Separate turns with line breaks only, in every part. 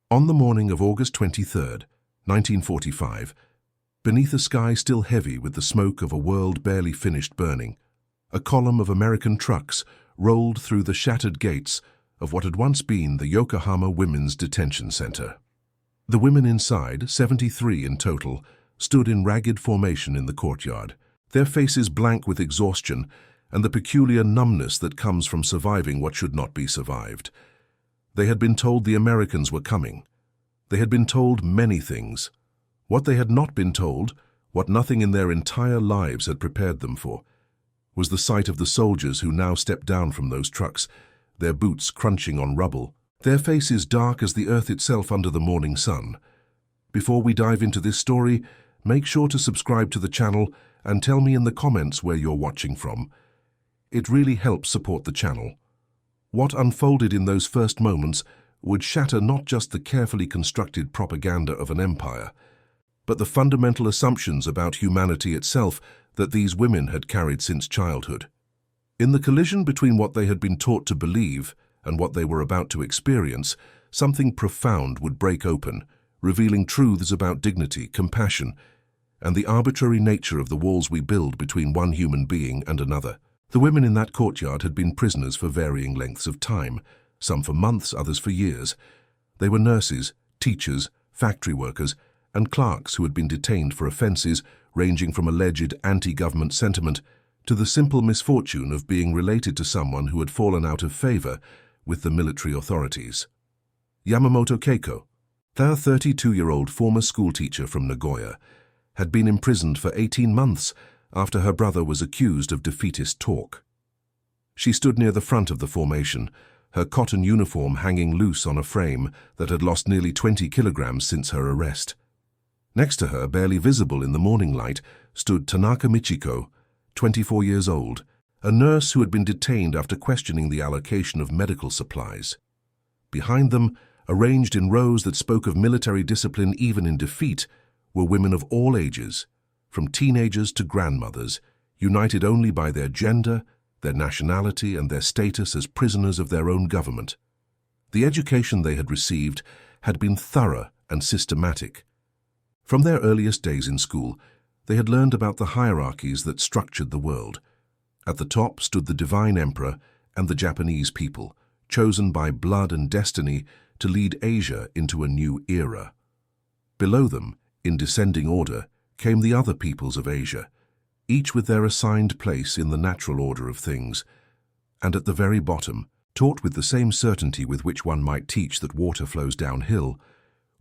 On the morning of August 23rd, 1945, beneath a sky still heavy with the smoke of a world barely finished burning, a column of American trucks rolled through the shattered gates of what had once been the Yokohama Women's Detention Center. The women inside, 73 in total, stood in ragged formation in the courtyard, their faces blank with exhaustion and the peculiar numbness that comes from surviving what should not be survived. They had been told the Americans were coming. They had been told many things. What they had not been told, what nothing in their entire lives had prepared them for, was the sight of the soldiers who now stepped down from those trucks, their boots crunching on rubble, their faces dark as the earth itself under the morning sun. Before we dive into this story, make sure to subscribe to the channel and tell me in the comments where you're watching from. It really helps support the channel. What unfolded in those first moments would shatter not just the carefully constructed propaganda of an empire, but the fundamental assumptions about humanity itself that these women had carried since childhood. In the collision between what they had been taught to believe and what they were about to experience, something profound would break open, revealing truths about dignity, compassion, and the arbitrary nature of the walls we build between one human being and another. The women in that courtyard had been prisoners for varying lengths of time, some for months, others for years. They were nurses, teachers, factory workers, and clerks who had been detained for offenses ranging from alleged anti-government sentiment to the simple misfortune of being related to someone who had fallen out of favor with the military authorities. Yamamoto Keiko, the 32-year-old former schoolteacher from Nagoya, had been imprisoned for 18 months after her brother was accused of defeatist talk. She stood near the front of the formation, her cotton uniform hanging loose on a frame that had lost nearly 20 kilograms since her arrest. Next to her, barely visible in the morning light, stood Tanaka Michiko, 24 years old, a nurse who had been detained after questioning the allocation of medical supplies. Behind them, arranged in rows that spoke of military discipline even in defeat, were women of all ages, from teenagers to grandmothers, united only by their gender, their nationality, and their status as prisoners of their own government. The education they had received had been thorough and systematic. From their earliest days in school, they had learned about the hierarchies that structured the world. At the top stood the divine emperor and the Japanese people, chosen by blood and destiny to lead Asia into a new era. Below them, in descending order, came the other peoples of Asia, each with their assigned place in the natural order of things. And at the very bottom, taught with the same certainty with which one might teach that water flows downhill,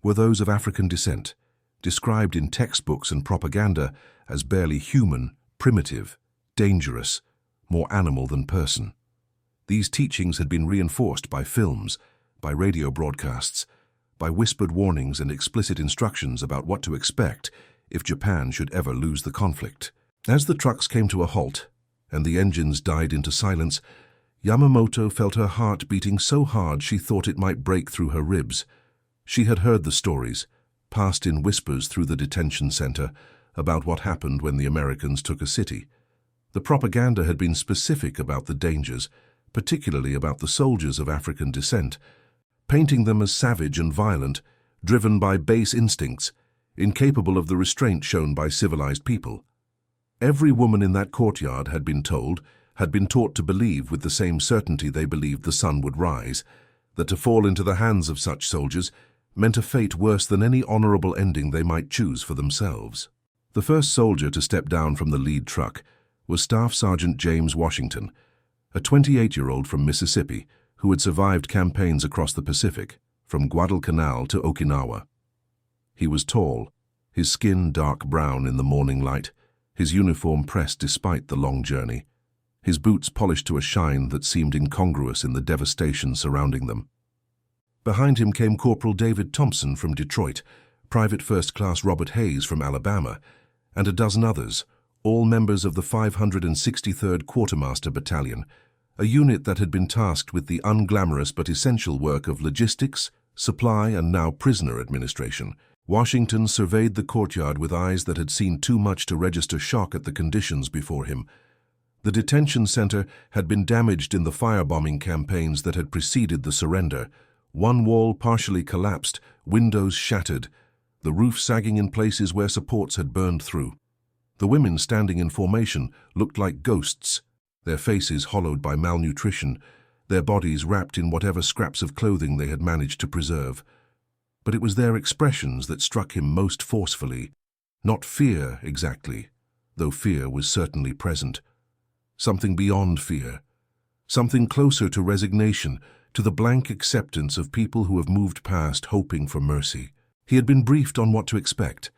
were those of African descent, described in textbooks and propaganda as barely human, primitive, dangerous, more animal than person. These teachings had been reinforced by films, by radio broadcasts, by whispered warnings and explicit instructions about what to expect if Japan should ever lose the conflict. As the trucks came to a halt and the engines died into silence, Yamamoto felt her heart beating so hard she thought it might break through her ribs. She had heard the stories, passed in whispers through the detention center, about what happened when the Americans took a city. The propaganda had been specific about the dangers, particularly about the soldiers of African descent, painting them as savage and violent, driven by base instincts, incapable of the restraint shown by civilized people. Every woman in that courtyard had been taught to believe with the same certainty they believed the sun would rise, that to fall into the hands of such soldiers meant a fate worse than any honorable ending they might choose for themselves. The first soldier to step down from the lead truck was Staff Sergeant James Washington, a 28-year-old from Mississippi who had survived campaigns across the Pacific, from Guadalcanal to Okinawa. He was tall, his skin dark brown in the morning light, his uniform pressed despite the long journey, his boots polished to a shine that seemed incongruous in the devastation surrounding them. Behind him came Corporal David Thompson from Detroit, Private First Class Robert Hayes from Alabama, and a dozen others, all members of the 563rd Quartermaster Battalion, a unit that had been tasked with the unglamorous but essential work of logistics, supply, and now prisoner administration. Washington surveyed the courtyard with eyes that had seen too much to register shock at the conditions before him. The detention center had been damaged in the firebombing campaigns that had preceded the surrender, One wall partially collapsed, windows shattered, the roof sagging in places where supports had burned through. The women standing in formation looked like ghosts, their faces hollowed by malnutrition, their bodies wrapped in whatever scraps of clothing they had managed to preserve. But it was their expressions that struck him most forcefully. Not fear exactly, though fear was certainly present. Something beyond fear. Something closer to resignation, to the blank acceptance of people who have moved past hoping for mercy. He had been briefed on what to expect.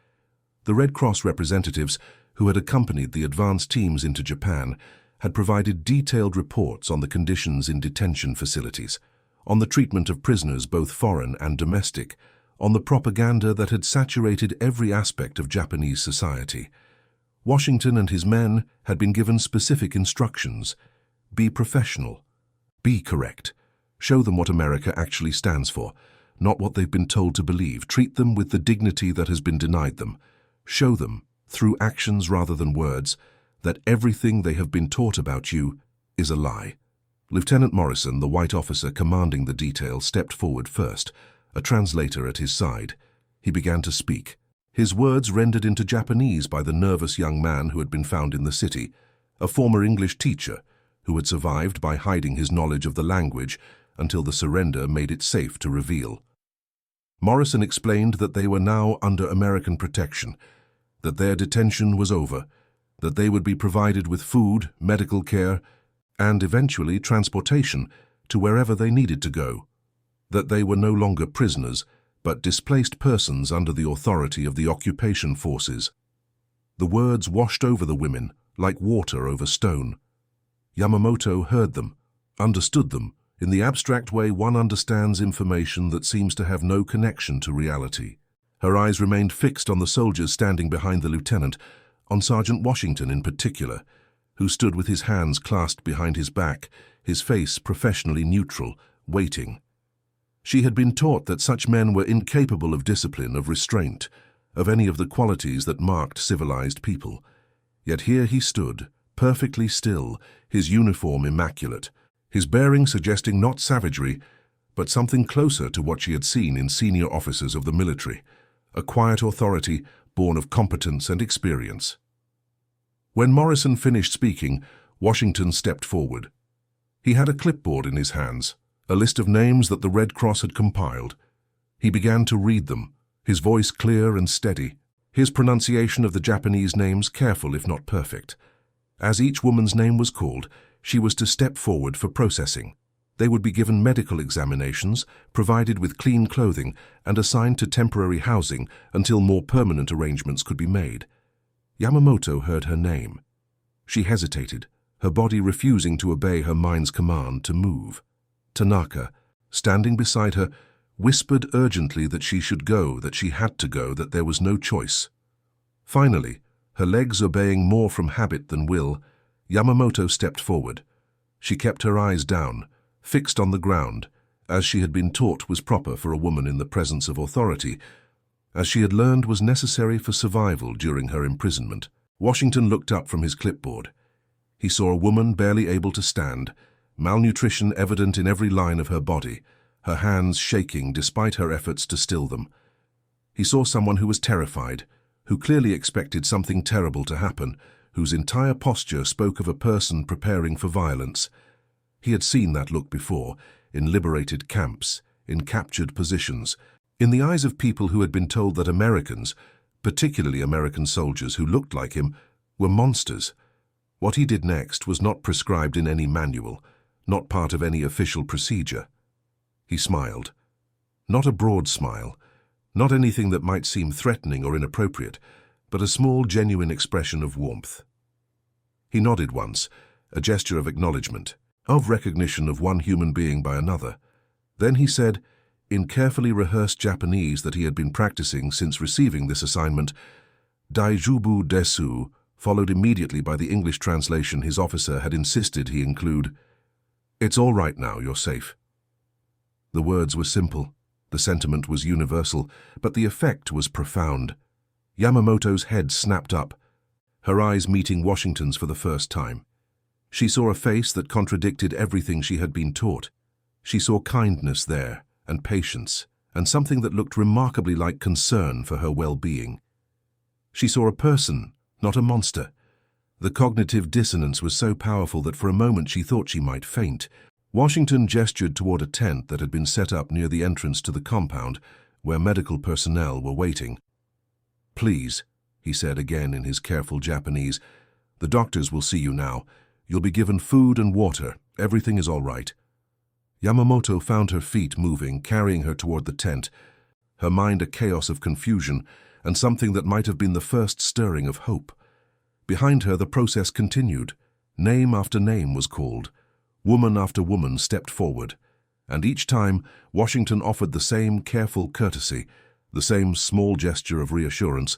The Red Cross representatives who had accompanied the advance teams into Japan had provided detailed reports on the conditions in detention facilities, on the treatment of prisoners both foreign and domestic, on the propaganda that had saturated every aspect of Japanese society. Washington and his men had been given specific instructions. Be professional. Be correct. Show them what America actually stands for, not what they've been told to believe. Treat them with the dignity that has been denied them. Show them, through actions rather than words, that everything they have been taught about you is a lie. Lieutenant Morrison, the white officer commanding the detail, stepped forward first, a translator at his side. He began to speak, his words rendered into Japanese by the nervous young man who had been found in the city, a former English teacher who had survived by hiding his knowledge of the language until the surrender made it safe to reveal. Morrison explained that they were now under American protection, that their detention was over, that they would be provided with food, medical care, and eventually transportation to wherever they needed to go, that they were no longer prisoners, but displaced persons under the authority of the occupation forces. The words washed over the women like water over stone. Yamamoto heard them, understood them, in the abstract way one understands information that seems to have no connection to reality. Her eyes remained fixed on the soldiers standing behind the lieutenant, on Sergeant Washington in particular, who stood with his hands clasped behind his back, his face professionally neutral, waiting. She had been taught that such men were incapable of discipline, of restraint, of any of the qualities that marked civilized people. Yet here he stood, perfectly still, his uniform immaculate, his bearing suggesting not savagery, but something closer to what she had seen in senior officers of the military, a quiet authority born of competence and experience. When Morrison finished speaking, Washington stepped forward. He had a clipboard in his hands, a list of names that the Red Cross had compiled. He began to read them, his voice clear and steady, his pronunciation of the Japanese names careful if not perfect. As each woman's name was called, she was to step forward for processing. They would be given medical examinations, provided with clean clothing, and assigned to temporary housing until more permanent arrangements could be made. Yamamoto heard her name. She hesitated, her body refusing to obey her mind's command to move. Tanaka, standing beside her, whispered urgently that she should go, that she had to go, that there was no choice. Finally, her legs obeying more from habit than will, Yamamoto stepped forward. She kept her eyes down, fixed on the ground, as she had been taught was proper for a woman in the presence of authority, as she had learned was necessary for survival during her imprisonment. Washington looked up from his clipboard. He saw a woman barely able to stand, malnutrition evident in every line of her body, her hands shaking despite her efforts to still them. He saw someone who was terrified, who clearly expected something terrible to happen, whose entire posture spoke of a person preparing for violence. He had seen that look before, in liberated camps, in captured positions, in the eyes of people who had been told that Americans, particularly American soldiers who looked like him, were monsters. What he did next was not prescribed in any manual, not part of any official procedure. He smiled. Not a broad smile, not anything that might seem threatening or inappropriate, but a small, genuine expression of warmth. He nodded once, a gesture of acknowledgement, of recognition of one human being by another. Then he said, in carefully rehearsed Japanese that he had been practicing since receiving this assignment, "Daijoubu desu," followed immediately by the English translation his officer had insisted he include, "It's all right now, you're safe." The words were simple, the sentiment was universal, but the effect was profound. Yamamoto's head snapped up, her eyes meeting Washington's for the first time. She saw a face that contradicted everything she had been taught. She saw kindness there, and patience, and something that looked remarkably like concern for her well-being. She saw a person, not a monster. The cognitive dissonance was so powerful that for a moment she thought she might faint. Washington gestured toward a tent that had been set up near the entrance to the compound, where medical personnel were waiting. "Please," he said again in his careful Japanese, "the doctors will see you now. You'll be given food and water. Everything is all right." Yamamoto found her feet moving, carrying her toward the tent, her mind a chaos of confusion and something that might have been the first stirring of hope. Behind her, the process continued. Name after name was called. Woman after woman stepped forward, and each time Washington offered the same careful courtesy, the same small gesture of reassurance,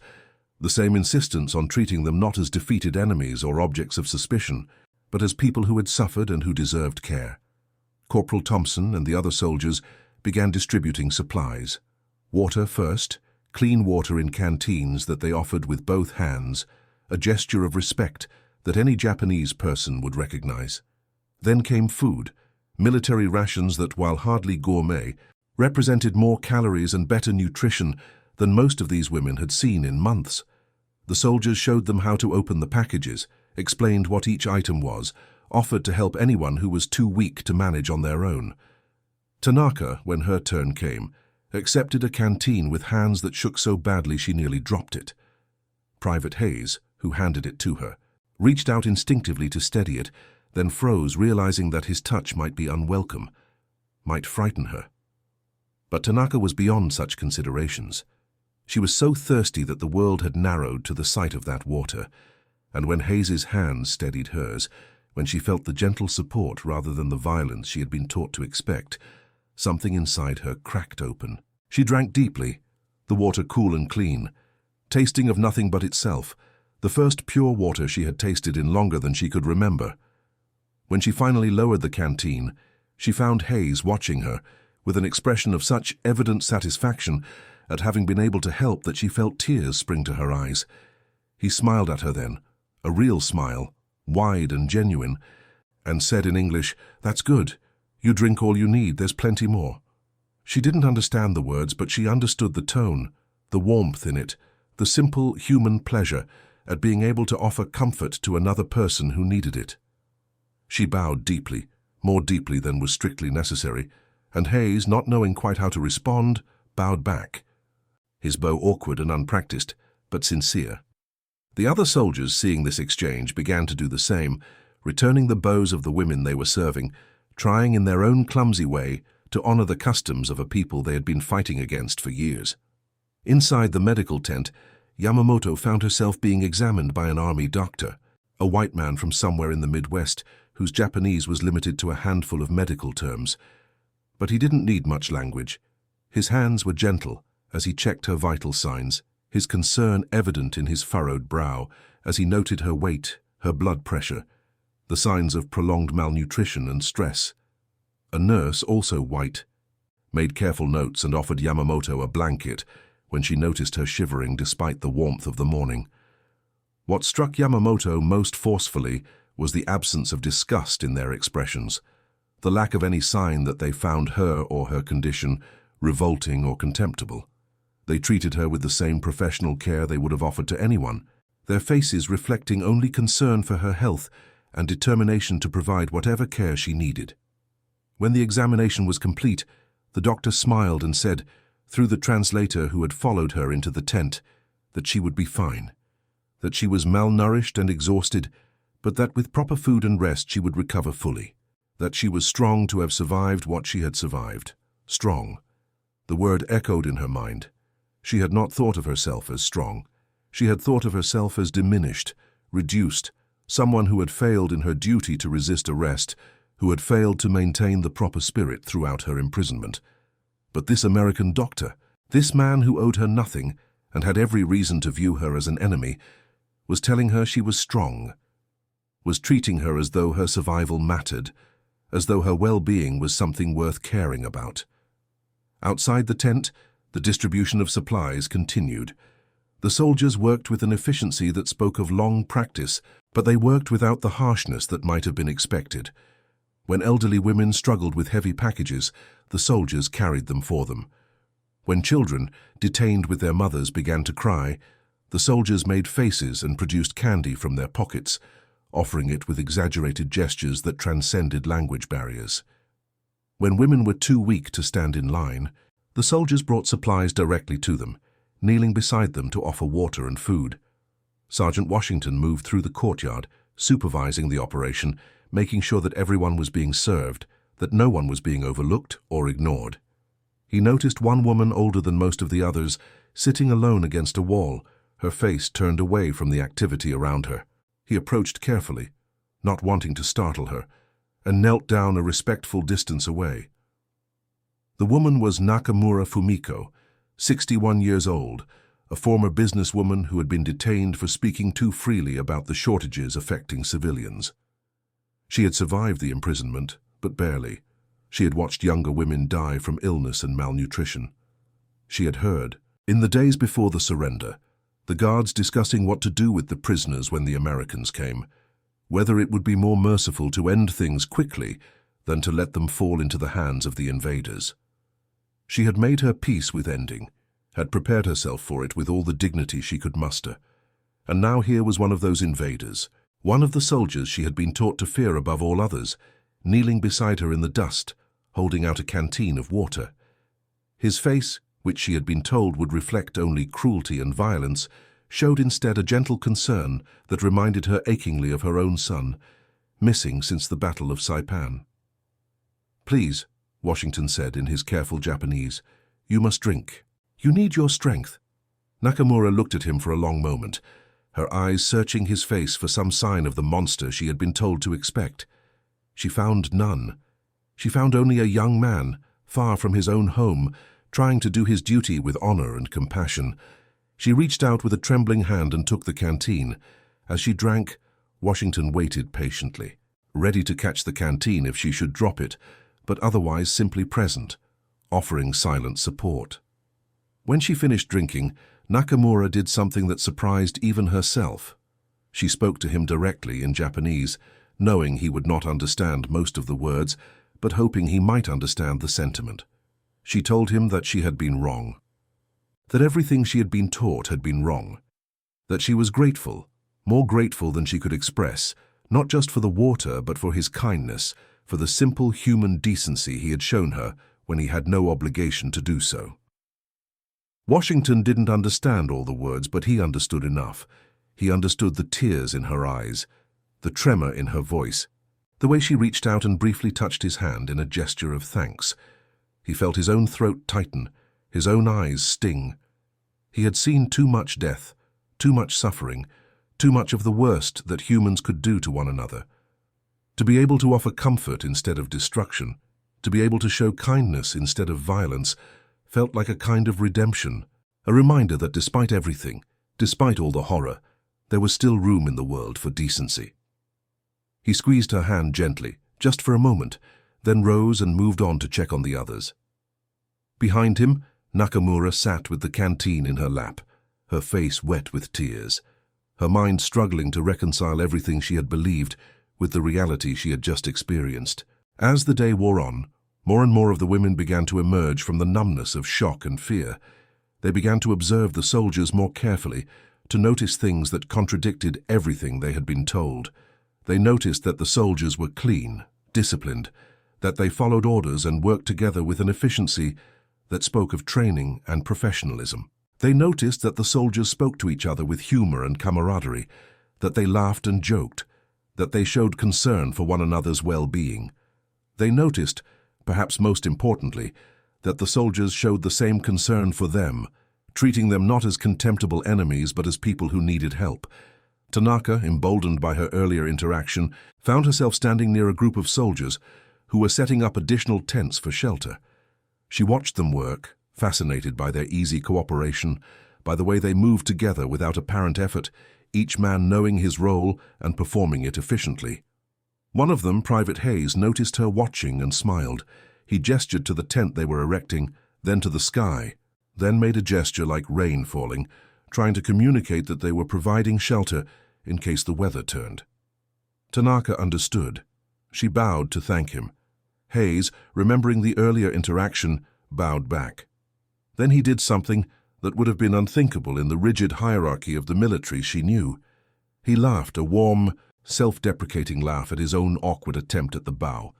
the same insistence on treating them not as defeated enemies or objects of suspicion, but as people who had suffered and who deserved care. Corporal Thompson and the other soldiers began distributing supplies. Water first, clean water in canteens that they offered with both hands, a gesture of respect that any Japanese person would recognize. Then came food, military rations that, while hardly gourmet, represented more calories and better nutrition than most of these women had seen in months. The soldiers showed them how to open the packages, explained what each item was, offered to help anyone who was too weak to manage on their own. Tanaka, when her turn came, accepted a canteen with hands that shook so badly she nearly dropped it. Private Hayes, who handed it to her, reached out instinctively to steady it, then froze, realizing that his touch might be unwelcome, might frighten her. But Tanaka was beyond such considerations. She was so thirsty that the world had narrowed to the sight of that water, and when Hayes's hand steadied hers, when she felt the gentle support rather than the violence she had been taught to expect, something inside her cracked open. She drank deeply, the water cool and clean, tasting of nothing but itself, the first pure water she had tasted in longer than she could remember. When she finally lowered the canteen, she found Hayes watching her, with an expression of such evident satisfaction at having been able to help that she felt tears spring to her eyes. He smiled at her then, a real smile, wide and genuine, and said in English, "That's good. You drink all you need, there's plenty more." She didn't understand the words, but she understood the tone, the warmth in it, the simple human pleasure at being able to offer comfort to another person who needed it. She bowed deeply, more deeply than was strictly necessary, and Hayes, not knowing quite how to respond, bowed back, his bow awkward and unpracticed, but sincere. The other soldiers, seeing this exchange, began to do the same, returning the bows of the women they were serving, trying in their own clumsy way to honor the customs of a people they had been fighting against for years. Inside the medical tent, Yamamoto found herself being examined by an army doctor, a white man from somewhere in the Midwest, whose Japanese was limited to a handful of medical terms. But he didn't need much language. His hands were gentle as he checked her vital signs, his concern evident in his furrowed brow as he noted her weight, her blood pressure, the signs of prolonged malnutrition and stress. A nurse, also white, made careful notes and offered Yamamoto a blanket when she noticed her shivering despite the warmth of the morning. What struck Yamamoto most forcefully was the absence of disgust in their expressions, the lack of any sign that they found her or her condition revolting or contemptible. They treated her with the same professional care they would have offered to anyone, their faces reflecting only concern for her health and determination to provide whatever care she needed. When the examination was complete, the doctor smiled and said, through the translator who had followed her into the tent, that she would be fine, that she was malnourished and exhausted, but that with proper food and rest she would recover fully, that she was strong to have survived what she had survived. Strong. The word echoed in her mind. She had not thought of herself as strong. She had thought of herself as diminished, reduced, someone who had failed in her duty to resist arrest, who had failed to maintain the proper spirit throughout her imprisonment. But this American doctor, this man who owed her nothing and had every reason to view her as an enemy, was telling her she was strong, was treating her as though her survival mattered, as though her well-being was something worth caring about. Outside the tent, the distribution of supplies continued. The soldiers worked with an efficiency that spoke of long practice, but they worked without the harshness that might have been expected. When elderly women struggled with heavy packages, the soldiers carried them for them. When children, detained with their mothers, began to cry, the soldiers made faces and produced candy from their pockets, offering it with exaggerated gestures that transcended language barriers. When women were too weak to stand in line, the soldiers brought supplies directly to them, kneeling beside them to offer water and food. Sergeant Washington moved through the courtyard, supervising the operation, making sure that everyone was being served, that no one was being overlooked or ignored. He noticed one woman older than most of the others, sitting alone against a wall, her face turned away from the activity around her. He approached carefully, not wanting to startle her, and knelt down a respectful distance away. The woman was Nakamura Fumiko, 61 years old, a former businesswoman who had been detained for speaking too freely about the shortages affecting civilians. She had survived the imprisonment, but barely. She had watched younger women die from illness and malnutrition. She had heard, in the days before the surrender, the guards discussing what to do with the prisoners when the Americans came, whether it would be more merciful to end things quickly than to let them fall into the hands of the invaders. She had made her peace with ending, had prepared herself for it with all the dignity she could muster, and now here was one of those invaders, one of the soldiers she had been taught to fear above all others, kneeling beside her in the dust, holding out a canteen of water. His face, which she had been told would reflect only cruelty and violence, showed instead a gentle concern that reminded her achingly of her own son, missing since the Battle of Saipan. "Please," Washington said in his careful Japanese, "you must drink. You need your strength." Nakamura looked at him for a long moment, her eyes searching his face for some sign of the monster she had been told to expect. She found none. She found only a young man, far from his own home, trying to do his duty with honor and compassion. She reached out with a trembling hand and took the canteen. As she drank, Washington waited patiently, ready to catch the canteen if she should drop it, but otherwise simply present, offering silent support. When she finished drinking, Nakamura did something that surprised even herself. She spoke to him directly in Japanese, knowing he would not understand most of the words, but hoping he might understand the sentiment. She told him that she had been wrong, that everything she had been taught had been wrong, that she was grateful, more grateful than she could express, not just for the water but for his kindness, for the simple human decency he had shown her when he had no obligation to do so. Washington didn't understand all the words, but he understood enough. He understood the tears in her eyes, the tremor in her voice, the way she reached out and briefly touched his hand in a gesture of thanks. He felt his own throat tighten, his own eyes sting. He had seen too much death, too much suffering, too much of the worst that humans could do to one another. To be able to offer comfort instead of destruction, to be able to show kindness instead of violence, felt like a kind of redemption, a reminder that despite everything, despite all the horror, there was still room in the world for decency. He squeezed her hand gently, just for a moment, then rose and moved on to check on the others. Behind him, Nakamura sat with the canteen in her lap, her face wet with tears, her mind struggling to reconcile everything she had believed with the reality she had just experienced. As the day wore on, more and more of the women began to emerge from the numbness of shock and fear. They began to observe the soldiers more carefully, to notice things that contradicted everything they had been told. They noticed that the soldiers were clean, disciplined, that they followed orders and worked together with an efficiency that spoke of training and professionalism. They noticed that the soldiers spoke to each other with humor and camaraderie, that they laughed and joked, that they showed concern for one another's well-being. They noticed, perhaps most importantly, that the soldiers showed the same concern for them, treating them not as contemptible enemies but as people who needed help. Tanaka, emboldened by her earlier interaction, found herself standing near a group of soldiers who were setting up additional tents for shelter. She watched them work, fascinated by their easy cooperation, by the way they moved together without apparent effort, each man knowing his role and performing it efficiently. One of them, Private Hayes, noticed her watching and smiled. He gestured to the tent they were erecting, then to the sky, then made a gesture like rain falling, trying to communicate that they were providing shelter in case the weather turned. Tanaka understood. She bowed to thank him. Hayes, remembering the earlier interaction, bowed back. Then he did something that would have been unthinkable in the rigid hierarchy of the military she knew. He laughed, a warm, self-deprecating laugh at his own awkward attempt at the bow.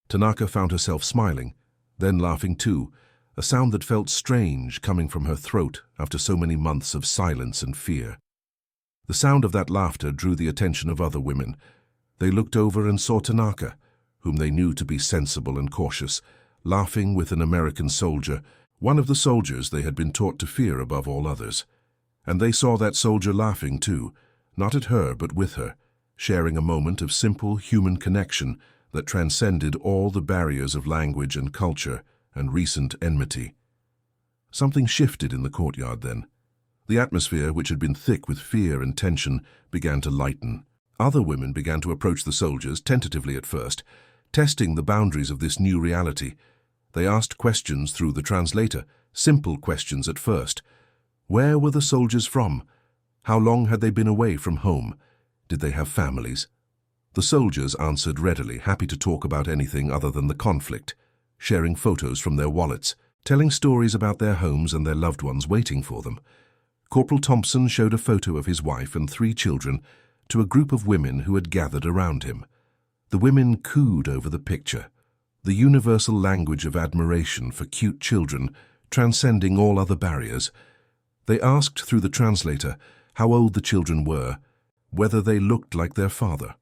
Tanaka found herself smiling, then laughing too, a sound that felt strange coming from her throat after so many months of silence and fear. The sound of that laughter drew the attention of other women. They looked over and saw Tanaka, whom they knew to be sensible and cautious, laughing with an American soldier, one of the soldiers they had been taught to fear above all others. And they saw that soldier laughing too, not at her but with her, sharing a moment of simple human connection that transcended all the barriers of language and culture and recent enmity. Something shifted in the courtyard then. The atmosphere, which had been thick with fear and tension, began to lighten. Other women began to approach the soldiers, tentatively at first, testing the boundaries of this new reality. They asked questions through the translator, simple questions at first. Where were the soldiers from? How long had they been away from home? Did they have families? The soldiers answered readily, happy to talk about anything other than the conflict, sharing photos from their wallets, telling stories about their homes and their loved ones waiting for them. Corporal Thompson showed a photo of his wife and 3 children to a group of women who had gathered around him. The women cooed over the picture, the universal language of admiration for cute children transcending all other barriers. They asked through the translator how old the children were, whether they looked like their father.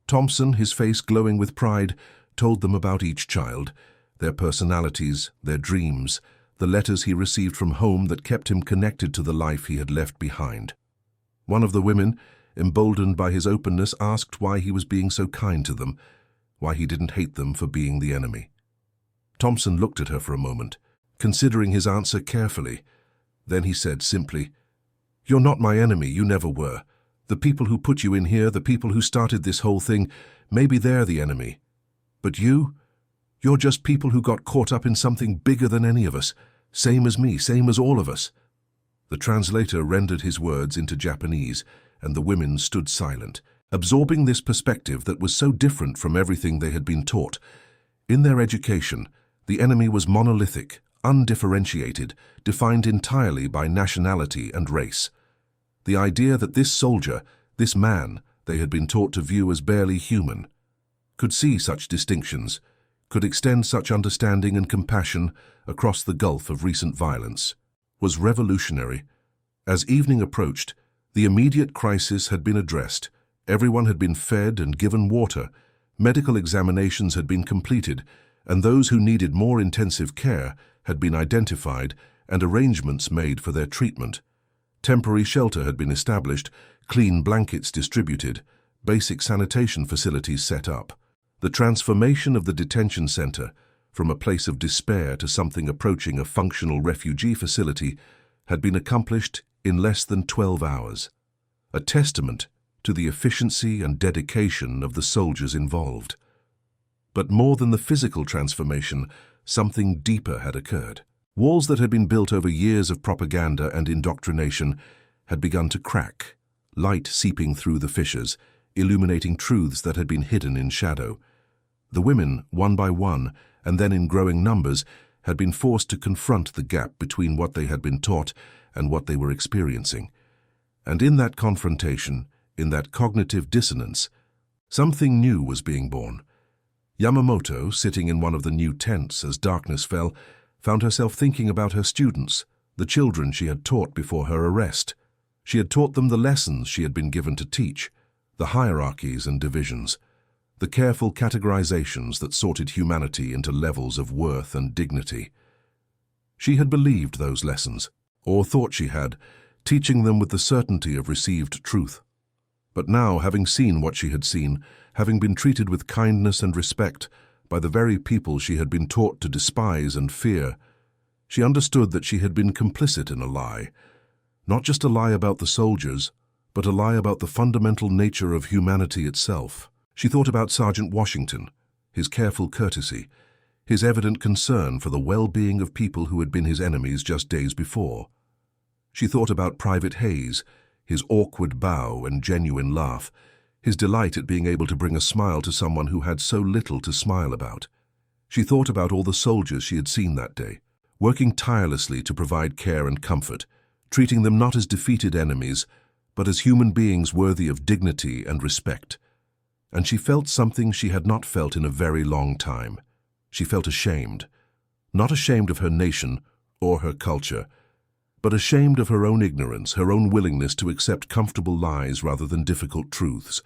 Thompson, his face glowing with pride, told them about each child, their personalities, their dreams, the letters he received from home that kept him connected to the life he had left behind. One of the women, emboldened by his openness, asked why he was being so kind to them, why he didn't hate them for being the enemy. Thompson looked at her for a moment, considering his answer carefully. Then he said simply, "You're not my enemy, you never were. The people who put you in here, the people who started this whole thing, maybe they're the enemy. But you're just people who got caught up in something bigger than any of us, same as me, same as all of us." The translator rendered his words into Japanese, and the women stood silent, absorbing this perspective that was so different from everything they had been taught. In their education, the enemy was monolithic, undifferentiated, defined entirely by nationality and race. The idea that this soldier, this man, they had been taught to view as barely human, could see such distinctions, could extend such understanding and compassion across the gulf of recent violence, was revolutionary. As evening approached, the immediate crisis had been addressed. Everyone had been fed and given water, medical examinations had been completed, and those who needed more intensive care had been identified and arrangements made for their treatment. Temporary shelter had been established, clean blankets distributed, basic sanitation facilities set up. The transformation of the detention center from a place of despair to something approaching a functional refugee facility had been accomplished in less than 12 hours, a testament to the efficiency and dedication of the soldiers involved. But more than the physical transformation, something deeper had occurred. Walls that had been built over years of propaganda and indoctrination had begun to crack, light seeping through the fissures, illuminating truths that had been hidden in shadow. The women, one by one, and then in growing numbers, had been forced to confront the gap between what they had been taught and what they were experiencing. And in that confrontation, in that cognitive dissonance, something new was being born. Yamamoto, sitting in one of the new tents as darkness fell, found herself thinking about her students, the children she had taught before her arrest. She had taught them the lessons she had been given to teach, the hierarchies and divisions, the careful categorizations that sorted humanity into levels of worth and dignity. She had believed those lessons, or thought she had, teaching them with the certainty of received truth. But now, having seen what she had seen, having been treated with kindness and respect by the very people she had been taught to despise and fear, she understood that she had been complicit in a lie, not just a lie about the soldiers, but a lie about the fundamental nature of humanity itself. She thought about Sergeant Washington, his careful courtesy, his evident concern for the well-being of people who had been his enemies just days before. She thought about Private Hayes, his awkward bow and genuine laugh, his delight at being able to bring a smile to someone who had so little to smile about. She thought about all the soldiers she had seen that day, working tirelessly to provide care and comfort, treating them not as defeated enemies, but as human beings worthy of dignity and respect. And she felt something she had not felt in a very long time. She felt ashamed. Not ashamed of her nation or her culture, but ashamed of her own ignorance, her own willingness to accept comfortable lies rather than difficult truths.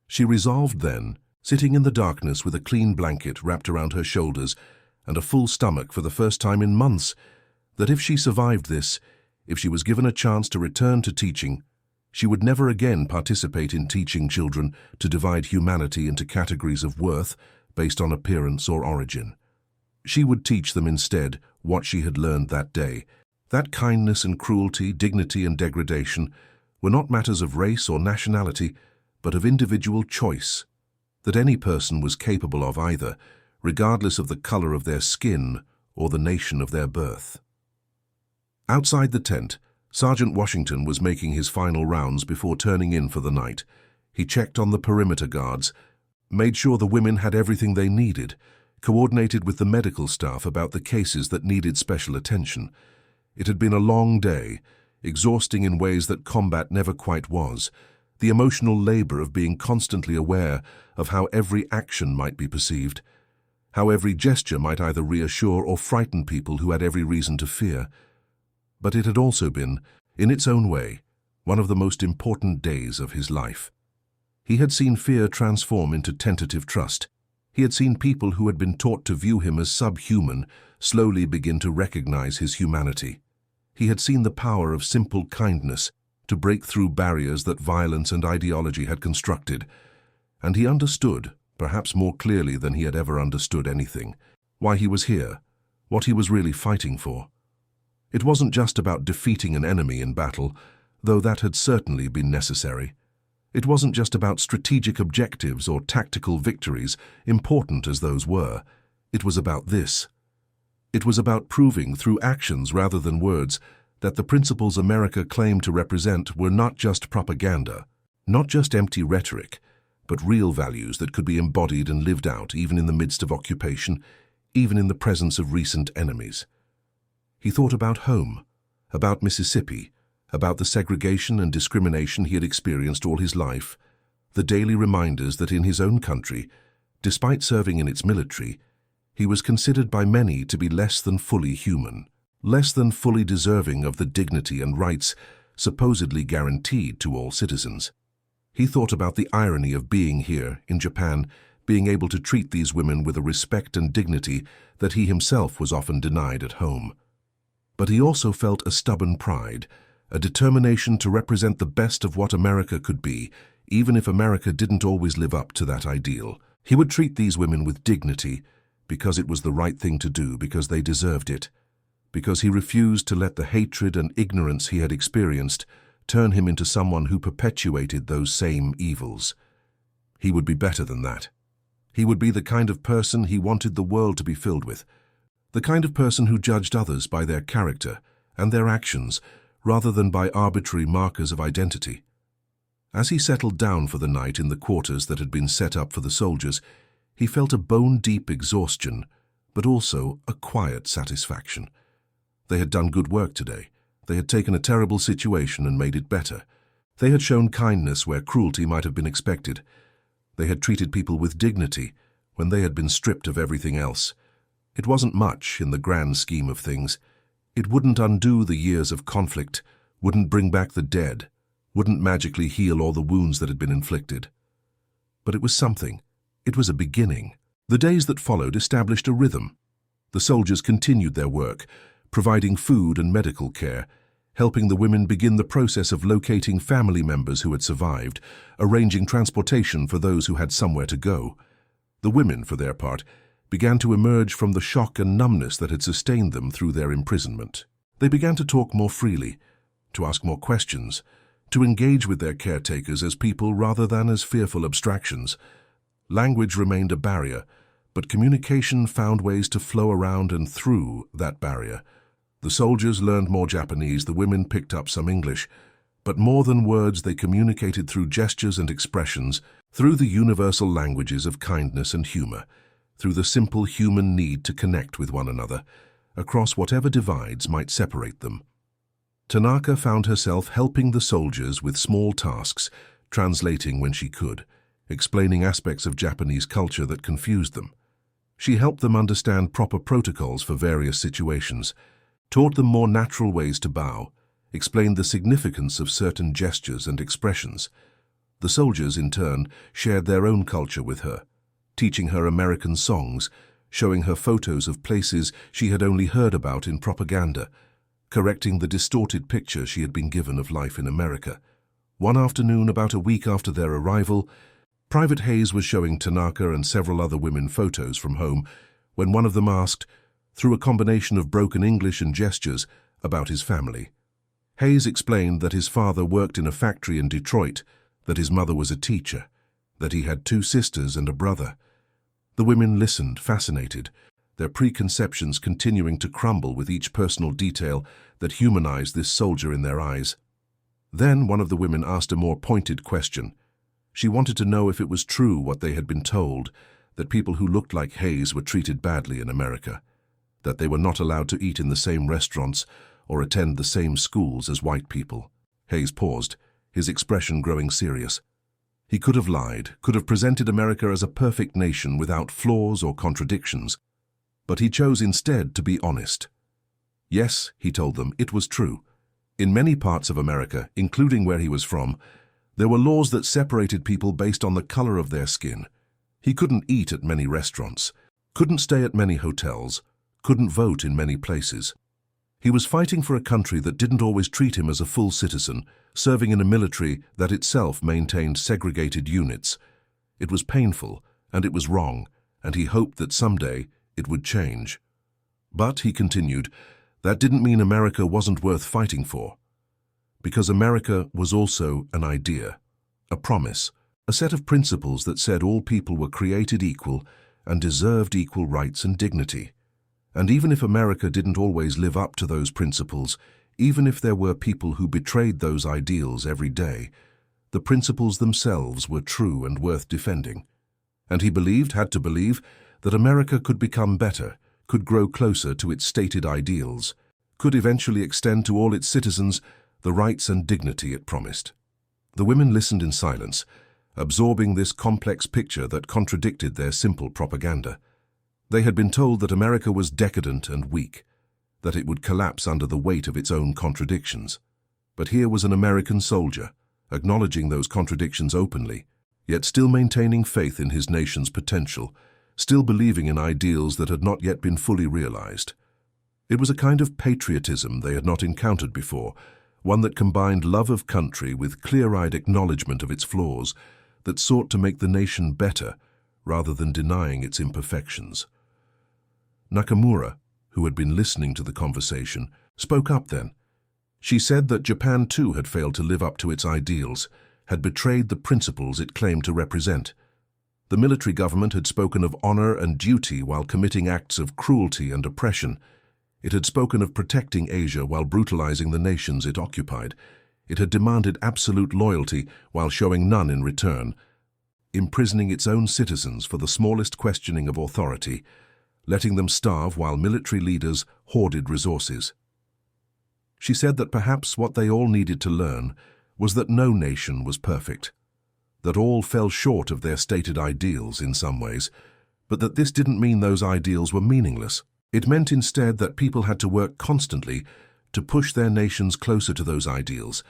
She resolved then, sitting in the darkness with a clean blanket wrapped around her shoulders and a full stomach for the first time in months, that if she survived this, if she was given a chance to return to teaching, she would never again participate in teaching children to divide humanity into categories of worth based on appearance or origin. She would teach them instead what she had learned that day, that kindness and cruelty, dignity and degradation were not matters of race or nationality, but of individual choice, that any person was capable of either, regardless of the color of their skin or the nation of their birth. Outside the tent, Sergeant Washington was making his final rounds before turning in for the night. He checked on the perimeter guards, made sure the women had everything they needed, coordinated with the medical staff about the cases that needed special attention. It had been a long day, exhausting in ways that combat never quite was, the emotional labor of being constantly aware of how every action might be perceived, how every gesture might either reassure or frighten people who had every reason to fear. But it had also been, in its own way, one of the most important days of his life. He had seen fear transform into tentative trust. He had seen people who had been taught to view him as subhuman slowly begin to recognize his humanity. He had seen the power of simple kindness to break through barriers that violence and ideology had constructed. And he understood, perhaps more clearly than he had ever understood anything, why he was here, what he was really fighting for. It wasn't just about defeating an enemy in battle, though that had certainly been necessary. It wasn't just about strategic objectives or tactical victories, important as those were. It was about this. It was about proving through actions rather than words that the principles America claimed to represent were not just propaganda, not just empty rhetoric, but real values that could be embodied and lived out even in the midst of occupation, even in the presence of recent enemies. He thought about home, about Mississippi, about the segregation and discrimination he had experienced all his life, the daily reminders that in his own country, despite serving in its military, he was considered by many to be less than fully human, less than fully deserving of the dignity and rights supposedly guaranteed to all citizens. He thought about the irony of being here, in Japan, being able to treat these women with a respect and dignity that he himself was often denied at home. But he also felt a stubborn pride, a determination to represent the best of what America could be, even if America didn't always live up to that ideal. He would treat these women with dignity, because it was the right thing to do, because they deserved it, because he refused to let the hatred and ignorance he had experienced turn him into someone who perpetuated those same evils. He would be better than that. He would be the kind of person he wanted the world to be filled with, the kind of person who judged others by their character and their actions rather than by arbitrary markers of identity. As he settled down for the night in the quarters that had been set up for the soldiers, he felt a bone-deep exhaustion, but also a quiet satisfaction. They had done good work today. They had taken a terrible situation and made it better. They had shown kindness where cruelty might have been expected. They had treated people with dignity when they had been stripped of everything else. It wasn't much in the grand scheme of things. It wouldn't undo the years of conflict, wouldn't bring back the dead, wouldn't magically heal all the wounds that had been inflicted. But it was something. It was a beginning. The days that followed established a rhythm. The soldiers continued their work, providing food and medical care, helping the women begin the process of locating family members who had survived, arranging transportation for those who had somewhere to go. The women, for their part, began to emerge from the shock and numbness that had sustained them through their imprisonment. They began to talk more freely, to ask more questions, to engage with their caretakers as people rather than as fearful abstractions. Language remained a barrier, but communication found ways to flow around and through that barrier. The soldiers learned more Japanese, the women picked up some English, But more than words, they communicated through gestures and expressions, through the universal languages of kindness and humor, through the simple human need to connect with one another, across whatever divides might separate them. Tanaka found herself helping the soldiers with small tasks, translating when she could, explaining aspects of Japanese culture that confused them. She helped them understand proper protocols for various situations, taught them more natural ways to bow, explained the significance of certain gestures and expressions. The soldiers, in turn, shared their own culture with her, teaching her American songs, showing her photos of places she had only heard about in propaganda, correcting the distorted picture she had been given of life in America. One afternoon, about a week after their arrival, Private Hayes was showing Tanaka and several other women photos from home when one of them asked, through a combination of broken English and gestures, about his family. Hayes explained that his father worked in a factory in Detroit, that his mother was a teacher, that he had 2 sisters and a brother. The women listened, fascinated, their preconceptions continuing to crumble with each personal detail that humanized this soldier in their eyes. Then one of the women asked a more pointed question. She wanted to know if it was true what they had been told, that people who looked like Hayes were treated badly in America, that they were not allowed to eat in the same restaurants or attend the same schools as white people. Hayes paused, his expression growing serious. He could have lied, could have presented America as a perfect nation without flaws or contradictions, but he chose instead to be honest. Yes, he told them, it was true. In many parts of America, including where he was from, there were laws that separated people based on the color of their skin. He couldn't eat at many restaurants, couldn't stay at many hotels, couldn't vote in many places. He was fighting for a country that didn't always treat him as a full citizen, serving in a military that itself maintained segregated units. It was painful, and it was wrong, and he hoped that someday it would change. But, he continued, that didn't mean America wasn't worth fighting for. Because America was also an idea, a promise, a set of principles that said all people were created equal and deserved equal rights and dignity. And even if America didn't always live up to those principles, even if there were people who betrayed those ideals every day, the principles themselves were true and worth defending. And he believed, had to believe, that America could become better, could grow closer to its stated ideals, could eventually extend to all its citizens the rights and dignity it promised. The women listened in silence, absorbing this complex picture that contradicted their simple propaganda. They had been told that America was decadent and weak, that it would collapse under the weight of its own contradictions. But here was an American soldier, acknowledging those contradictions openly, yet still maintaining faith in his nation's potential, still believing in ideals that had not yet been fully realized. It was a kind of patriotism they had not encountered before, one that combined love of country with clear-eyed acknowledgement of its flaws, that sought to make the nation better rather than denying its imperfections. Nakamura, who had been listening to the conversation, spoke up then. She said that Japan too had failed to live up to its ideals, had betrayed the principles it claimed to represent. The military government had spoken of honor and duty while committing acts of cruelty and oppression. It had spoken of protecting Asia while brutalizing the nations it occupied. It had demanded absolute loyalty while showing none in return, imprisoning its own citizens for the smallest questioning of authority, letting them starve while military leaders hoarded resources. She said that perhaps what they all needed to learn was that no nation was perfect, that all fell short of their stated ideals in some ways, but that this didn't mean those ideals were meaningless. It meant instead that people had to work constantly to push their nations closer to those ideals,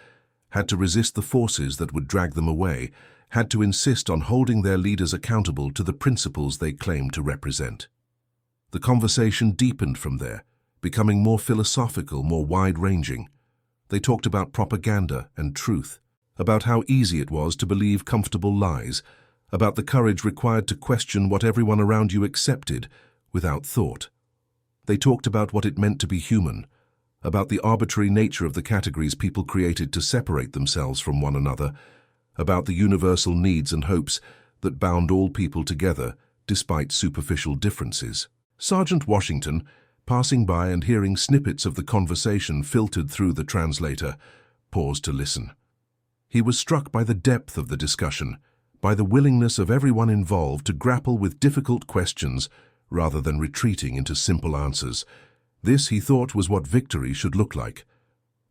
had to resist the forces that would drag them away, had to insist on holding their leaders accountable to the principles they claimed to represent. The conversation deepened from there, becoming more philosophical, more wide-ranging. They talked about propaganda and truth, about how easy it was to believe comfortable lies, about the courage required to question what everyone around you accepted without thought. They talked about what it meant to be human, about the arbitrary nature of the categories people created to separate themselves from one another, about the universal needs and hopes that bound all people together despite superficial differences. Sergeant Washington, passing by and hearing snippets of the conversation filtered through the translator, paused to listen. He was struck by the depth of the discussion, by the willingness of everyone involved to grapple with difficult questions rather than retreating into simple answers. This, he thought, was what victory should look like.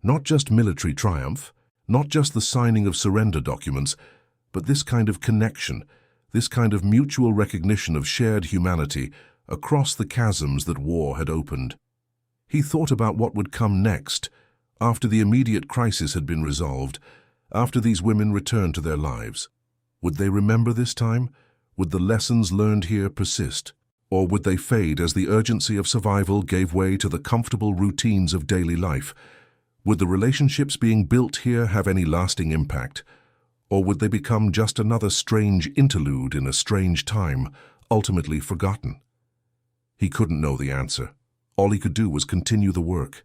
Not just military triumph, not just the signing of surrender documents, but this kind of connection, this kind of mutual recognition of shared humanity across the chasms that war had opened. He thought about what would come next, after the immediate crisis had been resolved, after these women returned to their lives. Would they remember this time? Would the lessons learned here persist? Or would they fade as the urgency of survival gave way to the comfortable routines of daily life? Would the relationships being built here have any lasting impact? Or would they become just another strange interlude in a strange time, ultimately forgotten? He couldn't know the answer. All he could do was continue the work,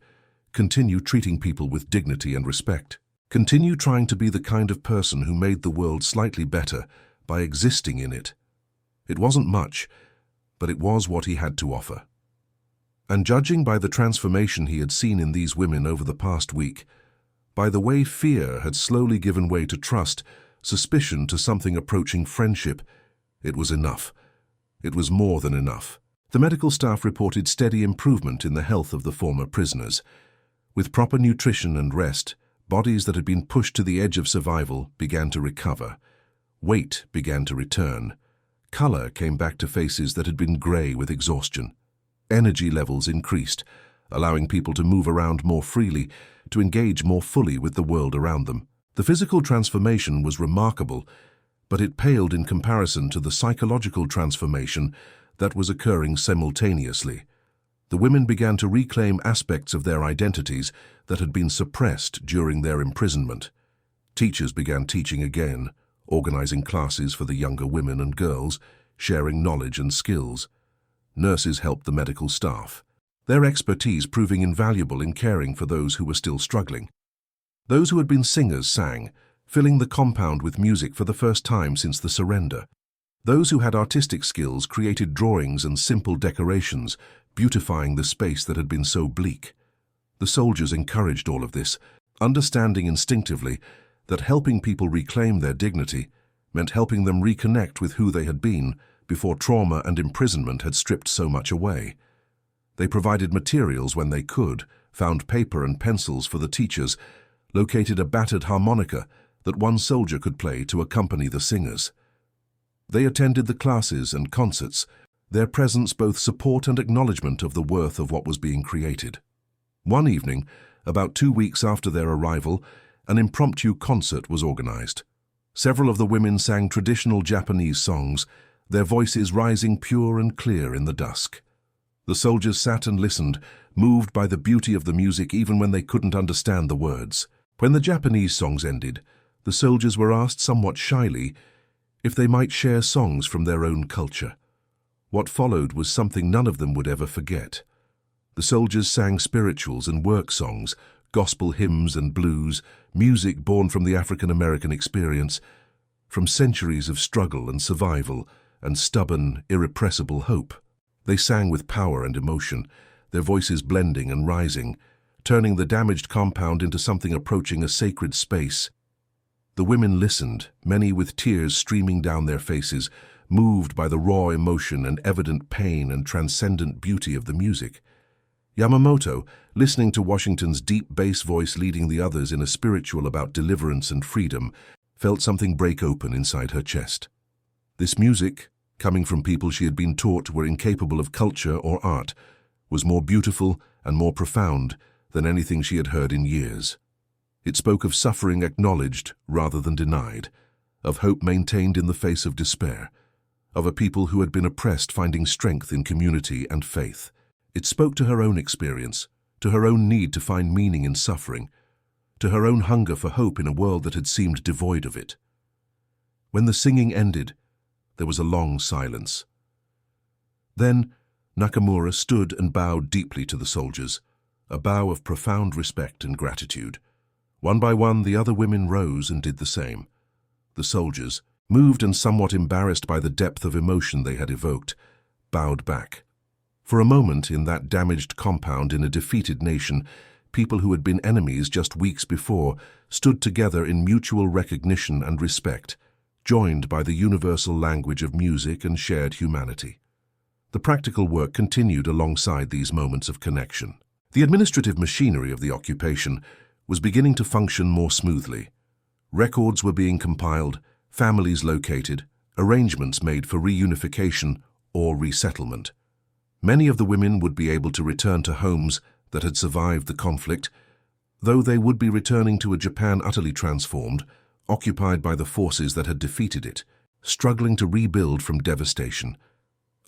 continue treating people with dignity and respect, continue trying to be the kind of person who made the world slightly better by existing in it. It wasn't much, but it was what he had to offer. And judging by the transformation he had seen in these women over the past week, by the way fear had slowly given way to trust, suspicion to something approaching friendship, it was enough. It was more than enough. The medical staff reported steady improvement in the health of the former prisoners. With proper nutrition and rest, bodies that had been pushed to the edge of survival began to recover. Weight began to return. Color came back to faces that had been gray with exhaustion. Energy levels increased, allowing people to move around more freely, to engage more fully with the world around them. The physical transformation was remarkable, but it paled in comparison to the psychological transformation that was occurring simultaneously. The women began to reclaim aspects of their identities that had been suppressed during their imprisonment. Teachers began teaching again, organizing classes for the younger women and girls, sharing knowledge and skills. Nurses helped the medical staff, their expertise proving invaluable in caring for those who were still struggling. Those who had been singers sang, filling the compound with music for the first time since the surrender. Those who had artistic skills created drawings and simple decorations, beautifying the space that had been so bleak. The soldiers encouraged all of this, understanding instinctively that helping people reclaim their dignity meant helping them reconnect with who they had been before trauma and imprisonment had stripped so much away. They provided materials when they could, found paper and pencils for the teachers, located a battered harmonica that one soldier could play to accompany the singers. They attended the classes and concerts, their presence both support and acknowledgement of the worth of what was being created. One evening, about 2 weeks after their arrival, an impromptu concert was organized. Several of the women sang traditional Japanese songs, their voices rising pure and clear in the dusk. The soldiers sat and listened, moved by the beauty of the music even when they couldn't understand the words. When the Japanese songs ended, the soldiers were asked somewhat shyly if they might share songs from their own culture. What followed was something none of them would ever forget. The soldiers sang spirituals and work songs, gospel hymns and blues, music born from the African-American experience, from centuries of struggle and survival and stubborn, irrepressible hope. They sang with power and emotion, their voices blending and rising, turning the damaged compound into something approaching a sacred space. The women listened, many with tears streaming down their faces, moved by the raw emotion and evident pain and transcendent beauty of the music. Yamamoto, listening to Washington's deep bass voice leading the others in a spiritual about deliverance and freedom, felt something break open inside her chest. This music, coming from people she had been taught were incapable of culture or art, was more beautiful and more profound than anything she had heard in years. It spoke of suffering acknowledged rather than denied, of hope maintained in the face of despair, of a people who had been oppressed finding strength in community and faith. It spoke to her own experience, to her own need to find meaning in suffering, to her own hunger for hope in a world that had seemed devoid of it. When the singing ended, there was a long silence. Then Nakamura stood and bowed deeply to the soldiers, a bow of profound respect and gratitude. One by one, the other women rose and did the same. The soldiers, moved and somewhat embarrassed by the depth of emotion they had evoked, bowed back. For a moment, in that damaged compound in a defeated nation, people who had been enemies just weeks before, stood together in mutual recognition and respect, joined by the universal language of music and shared humanity. The practical work continued alongside these moments of connection. The administrative machinery of the occupation was beginning to function more smoothly. Records were being compiled, families located, arrangements made for reunification or resettlement. Many of the women would be able to return to homes that had survived the conflict, though they would be returning to a Japan utterly transformed, occupied by the forces that had defeated it, struggling to rebuild from devastation.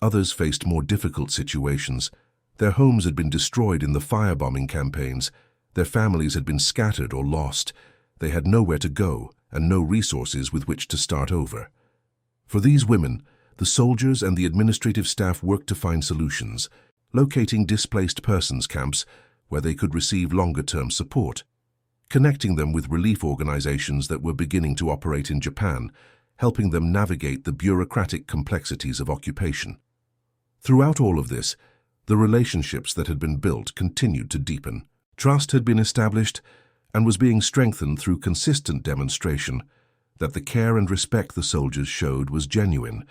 Others faced more difficult situations. Their homes had been destroyed in the firebombing campaigns, their families had been scattered or lost, they had nowhere to go and no resources with which to start over. For these women, the soldiers and the administrative staff worked to find solutions, locating displaced persons camps where they could receive longer-term support, connecting them with relief organizations that were beginning to operate in Japan, helping them navigate the bureaucratic complexities of occupation. Throughout all of this, the relationships that had been built continued to deepen. Trust had been established and was being strengthened through consistent demonstration that the care and respect the soldiers showed was genuine,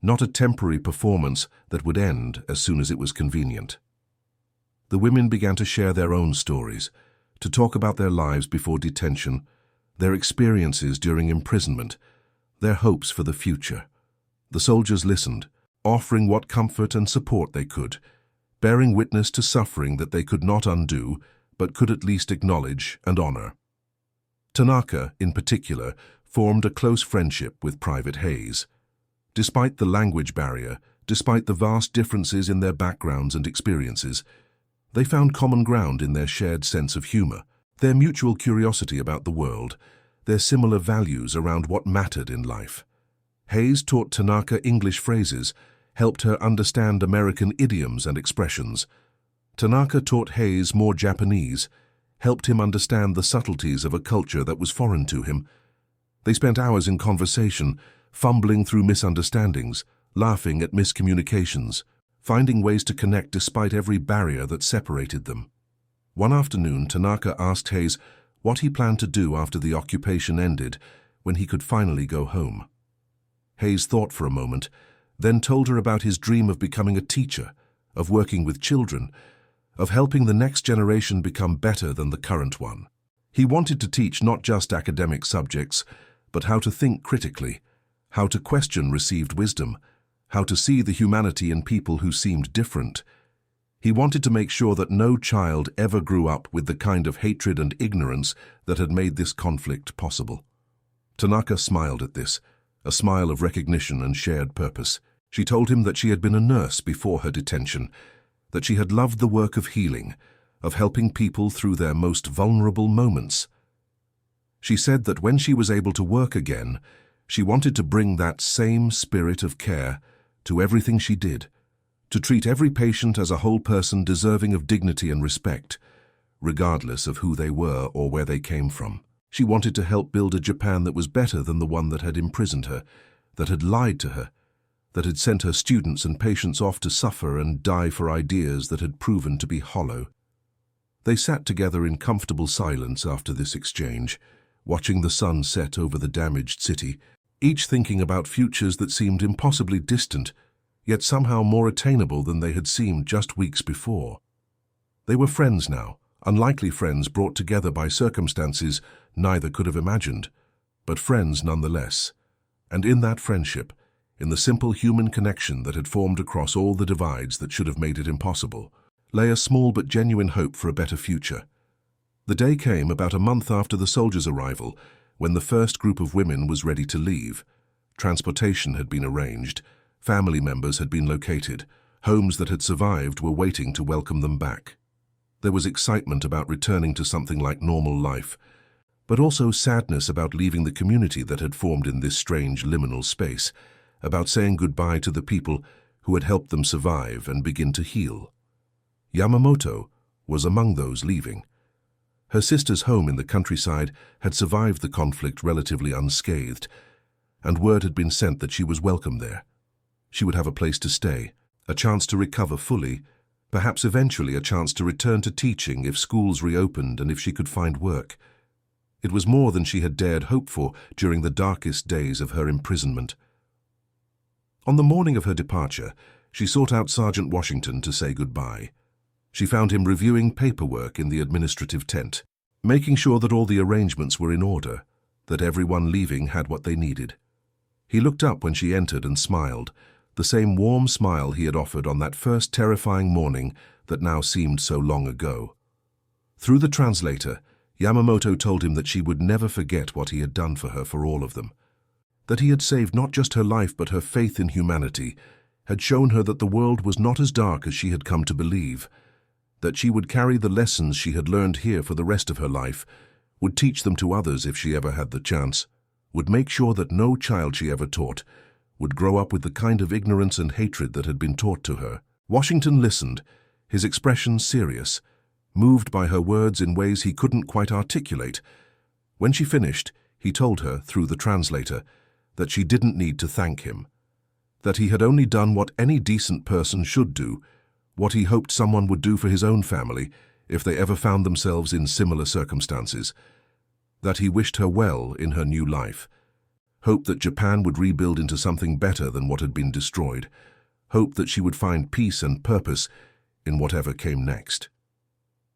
not a temporary performance that would end as soon as it was convenient. The women began to share their own stories, to talk about their lives before detention, their experiences during imprisonment, their hopes for the future. The soldiers listened, offering what comfort and support they could, bearing witness to suffering that they could not undo, but could at least acknowledge and honor. Tanaka, in particular, formed a close friendship with Private Hayes. Despite the language barrier, despite the vast differences in their backgrounds and experiences, they found common ground in their shared sense of humor, their mutual curiosity about the world, their similar values around what mattered in life. Hayes taught Tanaka English phrases, helped her understand American idioms and expressions. Tanaka taught Hayes more Japanese, helped him understand the subtleties of a culture that was foreign to him. They spent hours in conversation, fumbling through misunderstandings, laughing at miscommunications, finding ways to connect despite every barrier that separated them. One afternoon, Tanaka asked Hayes what he planned to do after the occupation ended, when he could finally go home. Hayes thought for a moment, then told her about his dream of becoming a teacher, of working with children, of helping the next generation become better than the current one. He wanted to teach not just academic subjects, but how to think critically, how to question received wisdom, how to see the humanity in people who seemed different. He wanted to make sure that no child ever grew up with the kind of hatred and ignorance that had made this conflict possible. Tanaka smiled at this, a smile of recognition and shared purpose. She told him that she had been a nurse before her detention, that she had loved the work of healing, of helping people through their most vulnerable moments. She said that when she was able to work again, she wanted to bring that same spirit of care to everything she did, to treat every patient as a whole person deserving of dignity and respect, regardless of who they were or where they came from. She wanted to help build a Japan that was better than the one that had imprisoned her, that had lied to her, that had sent her students and patients off to suffer and die for ideas that had proven to be hollow. They sat together in comfortable silence after this exchange, watching the sun set over the damaged city, each thinking about futures that seemed impossibly distant, yet somehow more attainable than they had seemed just weeks before. They were friends now, unlikely friends brought together by circumstances neither could have imagined, but friends nonetheless. And in that friendship, in the simple human connection that had formed across all the divides that should have made it impossible, lay a small but genuine hope for a better future. The day came about a month after the soldiers' arrival, when the first group of women was ready to leave. Transportation had been arranged, family members had been located, homes that had survived were waiting to welcome them back. There was excitement about returning to something like normal life, but also sadness about leaving the community that had formed in this strange liminal space, about saying goodbye to the people who had helped them survive and begin to heal. Yamamoto was among those leaving. Her sister's home in the countryside had survived the conflict relatively unscathed, and word had been sent that she was welcome there. She would have a place to stay, a chance to recover fully, Perhaps eventually a chance to return to teaching if schools reopened and if she could find work. It was more than she had dared hope for during the darkest days of her imprisonment. On the morning of her departure, she sought out Sergeant Washington to say goodbye. She found him reviewing paperwork in the administrative tent, making sure that all the arrangements were in order, that everyone leaving had what they needed. He looked up when she entered and smiled, the same warm smile he had offered on that first terrifying morning that now seemed so long ago. Through the translator, Yamamoto told him that she would never forget what he had done for her for all of them, that he had saved not just her life but her faith in humanity, had shown her that the world was not as dark as she had come to believe, that she would carry the lessons she had learned here for the rest of her life, would teach them to others if she ever had the chance, would make sure that no child she ever taught would grow up with the kind of ignorance and hatred that had been taught to her. Washington listened, his expression serious, moved by her words in ways he couldn't quite articulate. When she finished, he told her, through the translator, that she didn't need to thank him, that he had only done what any decent person should do, what he hoped someone would do for his own family if they ever found themselves in similar circumstances, that he wished her well in her new life, hoped that Japan would rebuild into something better than what had been destroyed, hoped that she would find peace and purpose in whatever came next.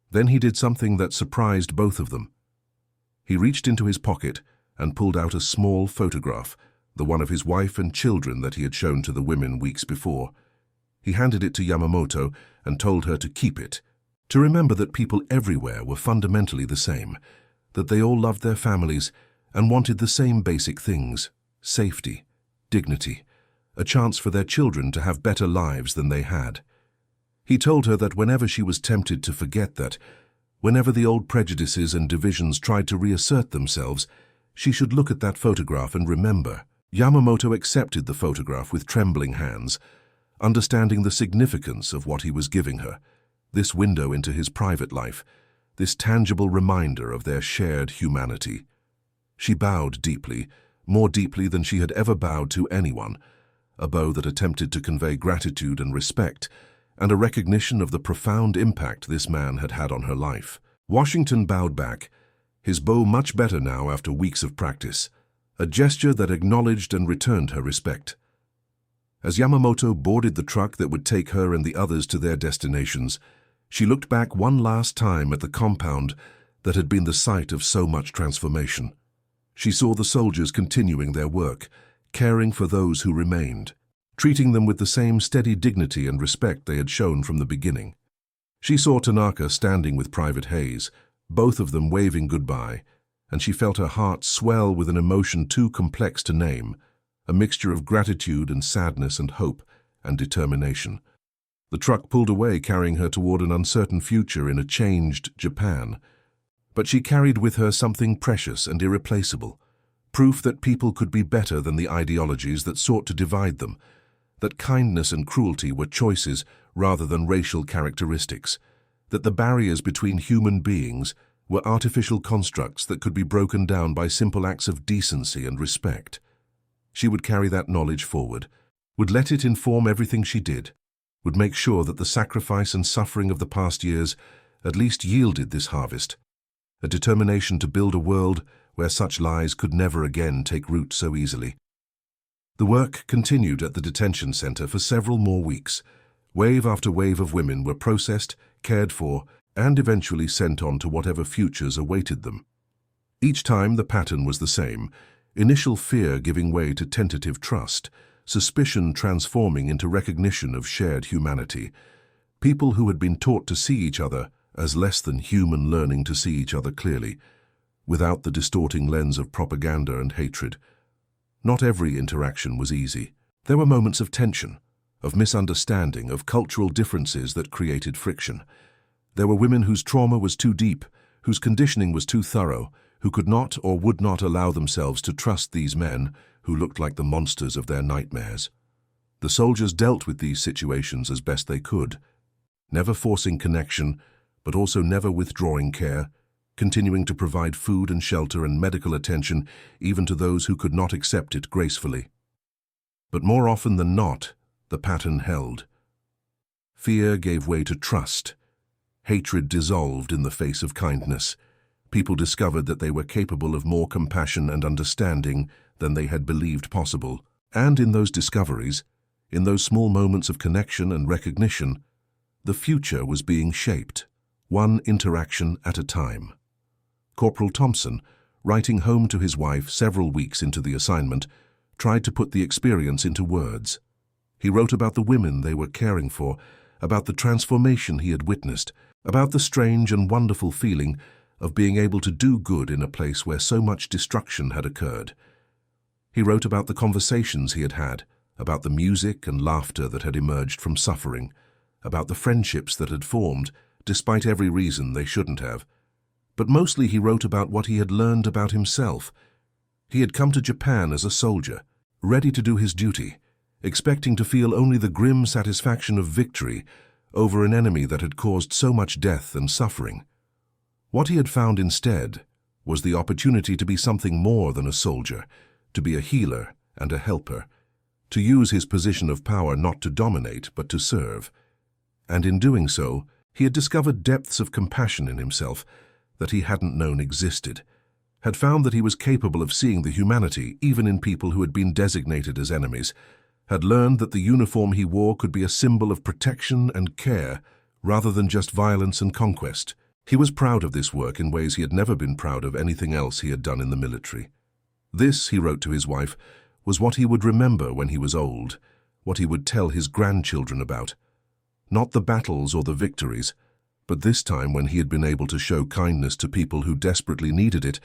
Then he did something that surprised both of them. He reached into his pocket and pulled out a small photograph, the one of his wife and children that he had shown to the women weeks before. He handed it to Yamamoto and told her to keep it, to remember that people everywhere were fundamentally the same, that they all loved their families and wanted the same basic things: safety, dignity, a chance for their children to have better lives than they had. He told her that whenever she was tempted to forget that, whenever the old prejudices and divisions tried to reassert themselves, she should look at that photograph and remember. Yamamoto accepted the photograph with trembling hands, understanding the significance of what he was giving her, this window into his private life, this tangible reminder of their shared humanity. She bowed deeply, more deeply than she had ever bowed to anyone, a bow that attempted to convey gratitude and respect, and a recognition of the profound impact this man had had on her life. Washington bowed back, his bow much better now after weeks of practice, a gesture that acknowledged and returned her respect. As Yamamoto boarded the truck that would take her and the others to their destinations, she looked back one last time at the compound that had been the site of so much transformation. She saw the soldiers continuing their work, caring for those who remained, treating them with the same steady dignity and respect they had shown from the beginning. She saw Tanaka standing with Private Hayes, both of them waving goodbye, and she felt her heart swell with an emotion too complex to name, a mixture of gratitude and sadness and hope and determination. The truck pulled away, carrying her toward an uncertain future in a changed Japan. But she carried with her something precious and irreplaceable, proof that people could be better than the ideologies that sought to divide them, that kindness and cruelty were choices rather than racial characteristics, that the barriers between human beings were artificial constructs that could be broken down by simple acts of decency and respect. She would carry that knowledge forward, would let it inform everything she did, would make sure that the sacrifice and suffering of the past years at least yielded this harvest, a determination to build a world where such lies could never again take root so easily. The work continued at the detention center for several more weeks. Wave after wave of women were processed, cared for, and eventually sent on to whatever futures awaited them. Each time the pattern was the same: initial fear giving way to tentative trust, suspicion transforming into recognition of shared humanity, people who had been taught to see each other as less than human learning to see each other clearly, without the distorting lens of propaganda and hatred. Not every interaction was easy. There were moments of tension, of misunderstanding, of cultural differences that created friction. There were women whose trauma was too deep, whose conditioning was too thorough, who could not or would not allow themselves to trust these men who looked like the monsters of their nightmares. The soldiers dealt with these situations as best they could, never forcing connection, but also never withdrawing care, continuing to provide food and shelter and medical attention even to those who could not accept it gracefully. But more often than not, the pattern held. Fear gave way to trust. Hatred dissolved in the face of kindness. People discovered that they were capable of more compassion and understanding than they had believed possible. And in those discoveries, in those small moments of connection and recognition, the future was being shaped, one interaction at a time. Corporal Thompson, writing home to his wife several weeks into the assignment, tried to put the experience into words. He wrote about the women they were caring for, about the transformation he had witnessed, about the strange and wonderful feeling of being able to do good in a place where so much destruction had occurred. He wrote about the conversations he had had, about the music and laughter that had emerged from suffering, about the friendships that had formed, despite every reason they shouldn't have. But mostly he wrote about what he had learned about himself. He had come to Japan as a soldier, ready to do his duty, expecting to feel only the grim satisfaction of victory over an enemy that had caused so much death and suffering. What he had found instead was the opportunity to be something more than a soldier, to be a healer and a helper, to use his position of power not to dominate but to serve. And in doing so, he had discovered depths of compassion in himself that he hadn't known existed, had found that he was capable of seeing the humanity even in people who had been designated as enemies, had learned that the uniform he wore could be a symbol of protection and care rather than just violence and conquest. He was proud of this work in ways he had never been proud of anything else he had done in the military. This, he wrote to his wife, was what he would remember when he was old, what he would tell his grandchildren about. Not the battles or the victories, but this time when he had been able to show kindness to people who desperately needed it,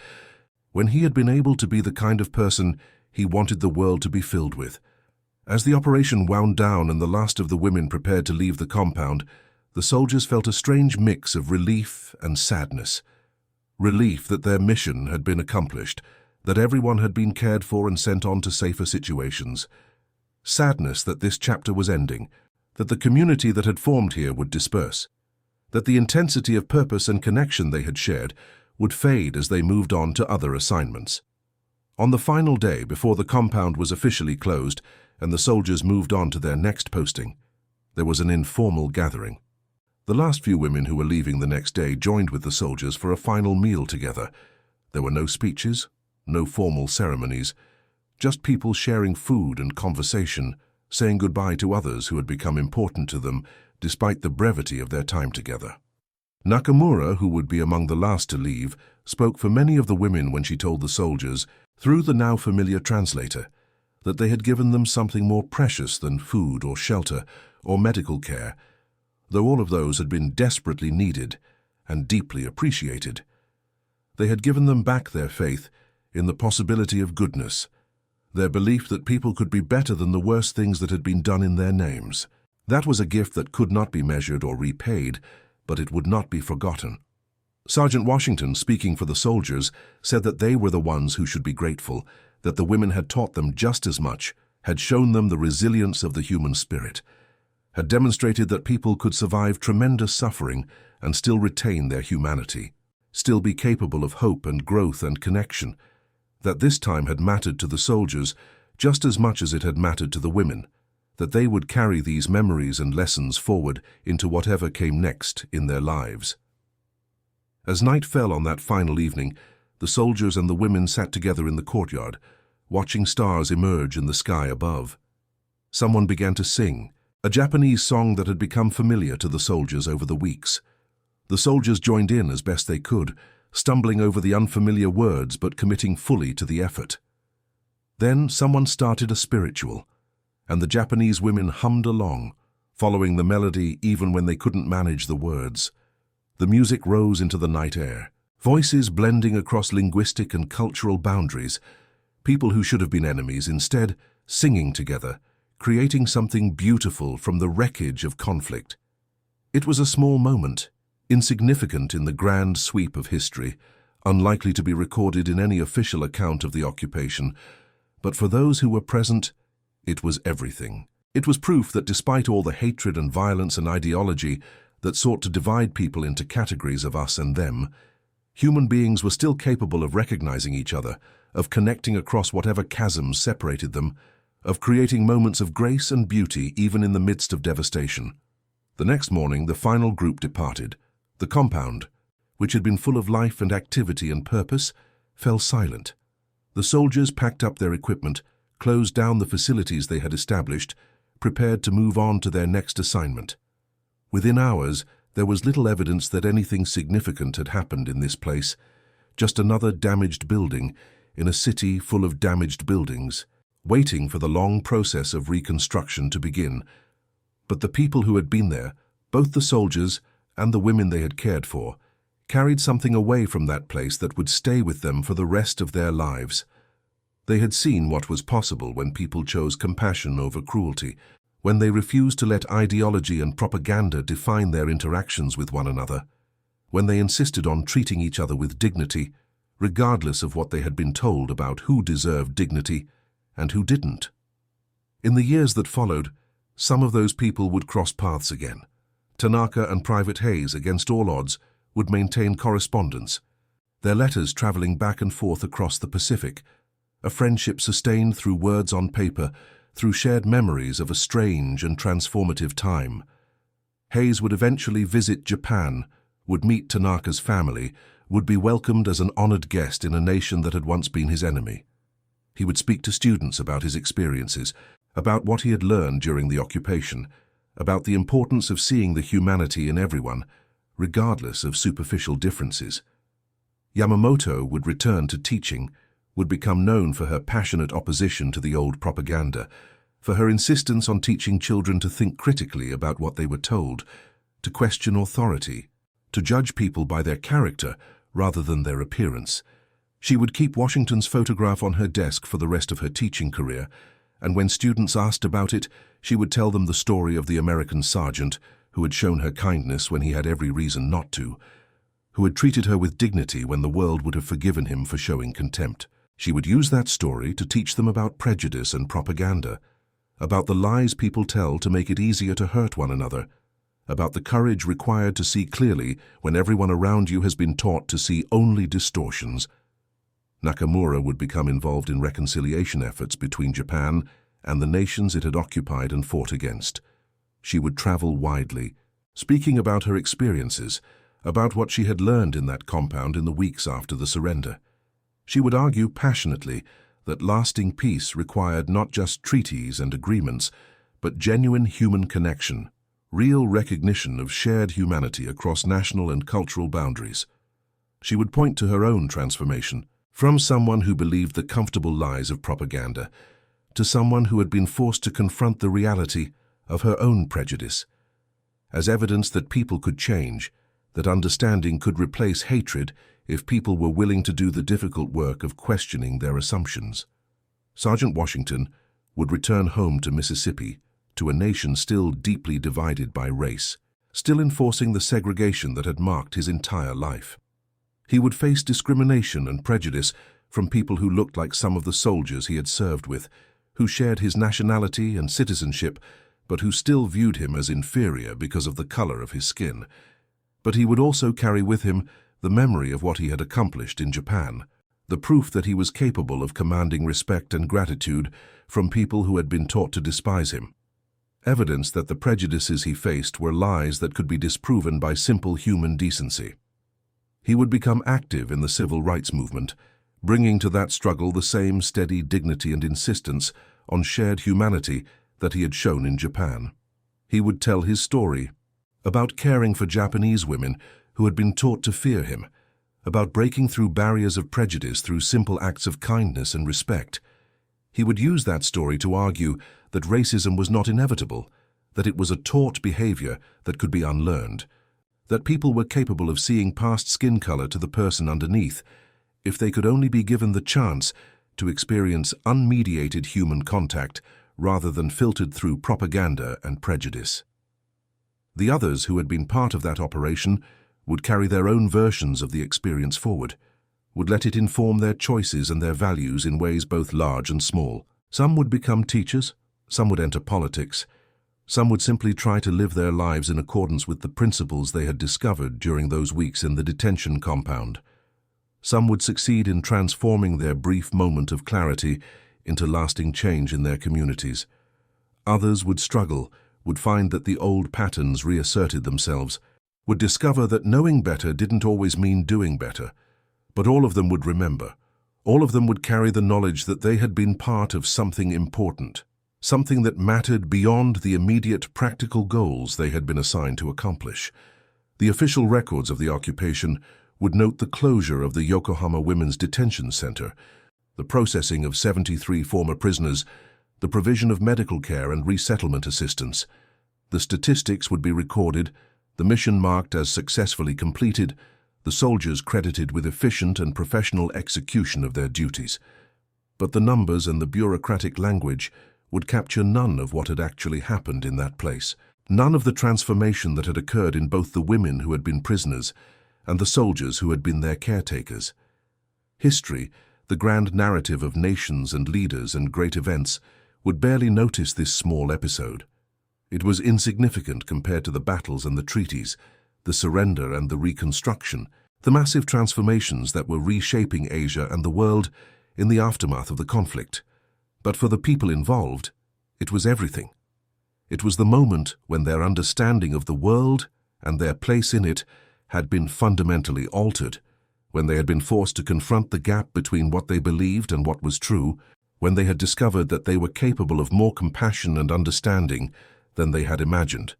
when he had been able to be the kind of person he wanted the world to be filled with. As the operation wound down and the last of the women prepared to leave the compound, the soldiers felt a strange mix of relief and sadness. Relief that their mission had been accomplished, that everyone had been cared for and sent on to safer situations. Sadness that this chapter was ending, that the community that had formed here would disperse, that the intensity of purpose and connection they had shared would fade as they moved on to other assignments. On the final day before the compound was officially closed and the soldiers moved on to their next posting, there was an informal gathering. The last few women who were leaving the next day joined with the soldiers for a final meal together. There were no speeches, no formal ceremonies, just people sharing food and conversation, saying goodbye to others who had become important to them despite the brevity of their time together. Nakamura, who would be among the last to leave, spoke for many of the women when she told the soldiers, through the now familiar translator, that they had given them something more precious than food or shelter or medical care, though all of those had been desperately needed and deeply appreciated. They had given them back their faith in the possibility of goodness, their belief that people could be better than the worst things that had been done in their names. That was a gift that could not be measured or repaid, but it would not be forgotten. Sergeant Washington, speaking for the soldiers, said that they were the ones who should be grateful, that the women had taught them just as much, had shown them the resilience of the human spirit, had demonstrated that people could survive tremendous suffering and still retain their humanity, still be capable of hope and growth and connection, that this time had mattered to the soldiers just as much as it had mattered to the women, that they would carry these memories and lessons forward into whatever came next in their lives. As night fell on that final evening, the soldiers and the women sat together in the courtyard, watching stars emerge in the sky above. Someone began to sing, a Japanese song that had become familiar to the soldiers over the weeks. The soldiers joined in as best they could, stumbling over the unfamiliar words but committing fully to the effort. Then someone started a spiritual, and the Japanese women hummed along, following the melody even when they couldn't manage the words. The music rose into the night air, voices blending across linguistic and cultural boundaries, people who should have been enemies instead singing together, creating something beautiful from the wreckage of conflict. It was a small moment, insignificant in the grand sweep of history, unlikely to be recorded in any official account of the occupation, but for those who were present, it was everything. It was proof that despite all the hatred and violence and ideology that sought to divide people into categories of us and them, human beings were still capable of recognizing each other, of connecting across whatever chasms separated them, of creating moments of grace and beauty even in the midst of devastation. The next morning, the final group departed. The compound, which had been full of life and activity and purpose, fell silent. The soldiers packed up their equipment, closed down the facilities they had established, prepared to move on to their next assignment. Within hours, there was little evidence that anything significant had happened in this place, just another damaged building in a city full of damaged buildings, waiting for the long process of reconstruction to begin. But the people who had been there, both the soldiers and the women they had cared for, carried something away from that place that would stay with them for the rest of their lives. They had seen what was possible when people chose compassion over cruelty, when they refused to let ideology and propaganda define their interactions with one another, when they insisted on treating each other with dignity, regardless of what they had been told about who deserved dignity and who didn't. In the years that followed, some of those people would cross paths again. Tanaka and Private Hayes, against all odds, would maintain correspondence, their letters traveling back and forth across the Pacific, a friendship sustained through words on paper, through shared memories of a strange and transformative time. Hayes would eventually visit Japan, would meet Tanaka's family, would be welcomed as an honored guest in a nation that had once been his enemy. He would speak to students about his experiences, about what he had learned during the occupation, about the importance of seeing the humanity in everyone, regardless of superficial differences. Yamamoto would return to teaching, would become known for her passionate opposition to the old propaganda, for her insistence on teaching children to think critically about what they were told, to question authority, to judge people by their character rather than their appearance. She would keep Washington's photograph on her desk for the rest of her teaching career, and when students asked about it, she would tell them the story of the American sergeant who had shown her kindness when he had every reason not to, who had treated her with dignity when the world would have forgiven him for showing contempt. She would use that story to teach them about prejudice and propaganda, about the lies people tell to make it easier to hurt one another, about the courage required to see clearly when everyone around you has been taught to see only distortions. Nakamura would become involved in reconciliation efforts between Japan and the nations it had occupied and fought against. She would travel widely, speaking about her experiences, about what she had learned in that compound in the weeks after the surrender. She would argue passionately that lasting peace required not just treaties and agreements, but genuine human connection, real recognition of shared humanity across national and cultural boundaries. She would point to her own transformation, from someone who believed the comfortable lies of propaganda to someone who had been forced to confront the reality of her own prejudice, as evidence that people could change, that understanding could replace hatred if people were willing to do the difficult work of questioning their assumptions. Sergeant Washington would return home to Mississippi, to a nation still deeply divided by race, still enforcing the segregation that had marked his entire life. He would face discrimination and prejudice from people who looked like some of the soldiers he had served with, who shared his nationality and citizenship, but who still viewed him as inferior because of the color of his skin. But he would also carry with him the memory of what he had accomplished in Japan, the proof that he was capable of commanding respect and gratitude from people who had been taught to despise him. Evidence that the prejudices he faced were lies that could be disproven by simple human decency. He would become active in the civil rights movement, bringing to that struggle the same steady dignity and insistence on shared humanity that he had shown in Japan. He would tell his story about caring for Japanese women who had been taught to fear him, about breaking through barriers of prejudice through simple acts of kindness and respect. He would use that story to argue that racism was not inevitable, that it was a taught behavior that could be unlearned, that people were capable of seeing past skin color to the person underneath if they could only be given the chance to experience unmediated human contact rather than filtered through propaganda and prejudice. The others who had been part of that operation would carry their own versions of the experience forward, would let it inform their choices and their values in ways both large and small. Some would become teachers, some would enter politics, some would simply try to live their lives in accordance with the principles they had discovered during those weeks in the detention compound. Some would succeed in transforming their brief moment of clarity into lasting change in their communities. Others would struggle, would find that the old patterns reasserted themselves, would discover that knowing better didn't always mean doing better. But all of them would remember. All of them would carry the knowledge that they had been part of something important, something that mattered beyond the immediate practical goals they had been assigned to accomplish. The official records of the occupation would note the closure of the Yokohama Women's Detention Center, the processing of 73 former prisoners, the provision of medical care and resettlement assistance. The statistics would be recorded, the mission marked as successfully completed, the soldiers credited with efficient and professional execution of their duties. But the numbers and the bureaucratic language would capture none of what had actually happened in that place, none of the transformation that had occurred in both the women who had been prisoners and the soldiers who had been their caretakers. History, the grand narrative of nations and leaders and great events, would barely notice this small episode. It was insignificant compared to the battles and the treaties, the surrender and the reconstruction, the massive transformations that were reshaping Asia and the world in the aftermath of the conflict. But for the people involved, it was everything. It was the moment when their understanding of the world and their place in it had been fundamentally altered, when they had been forced to confront the gap between what they believed and what was true, when they had discovered that they were capable of more compassion and understanding than they had imagined.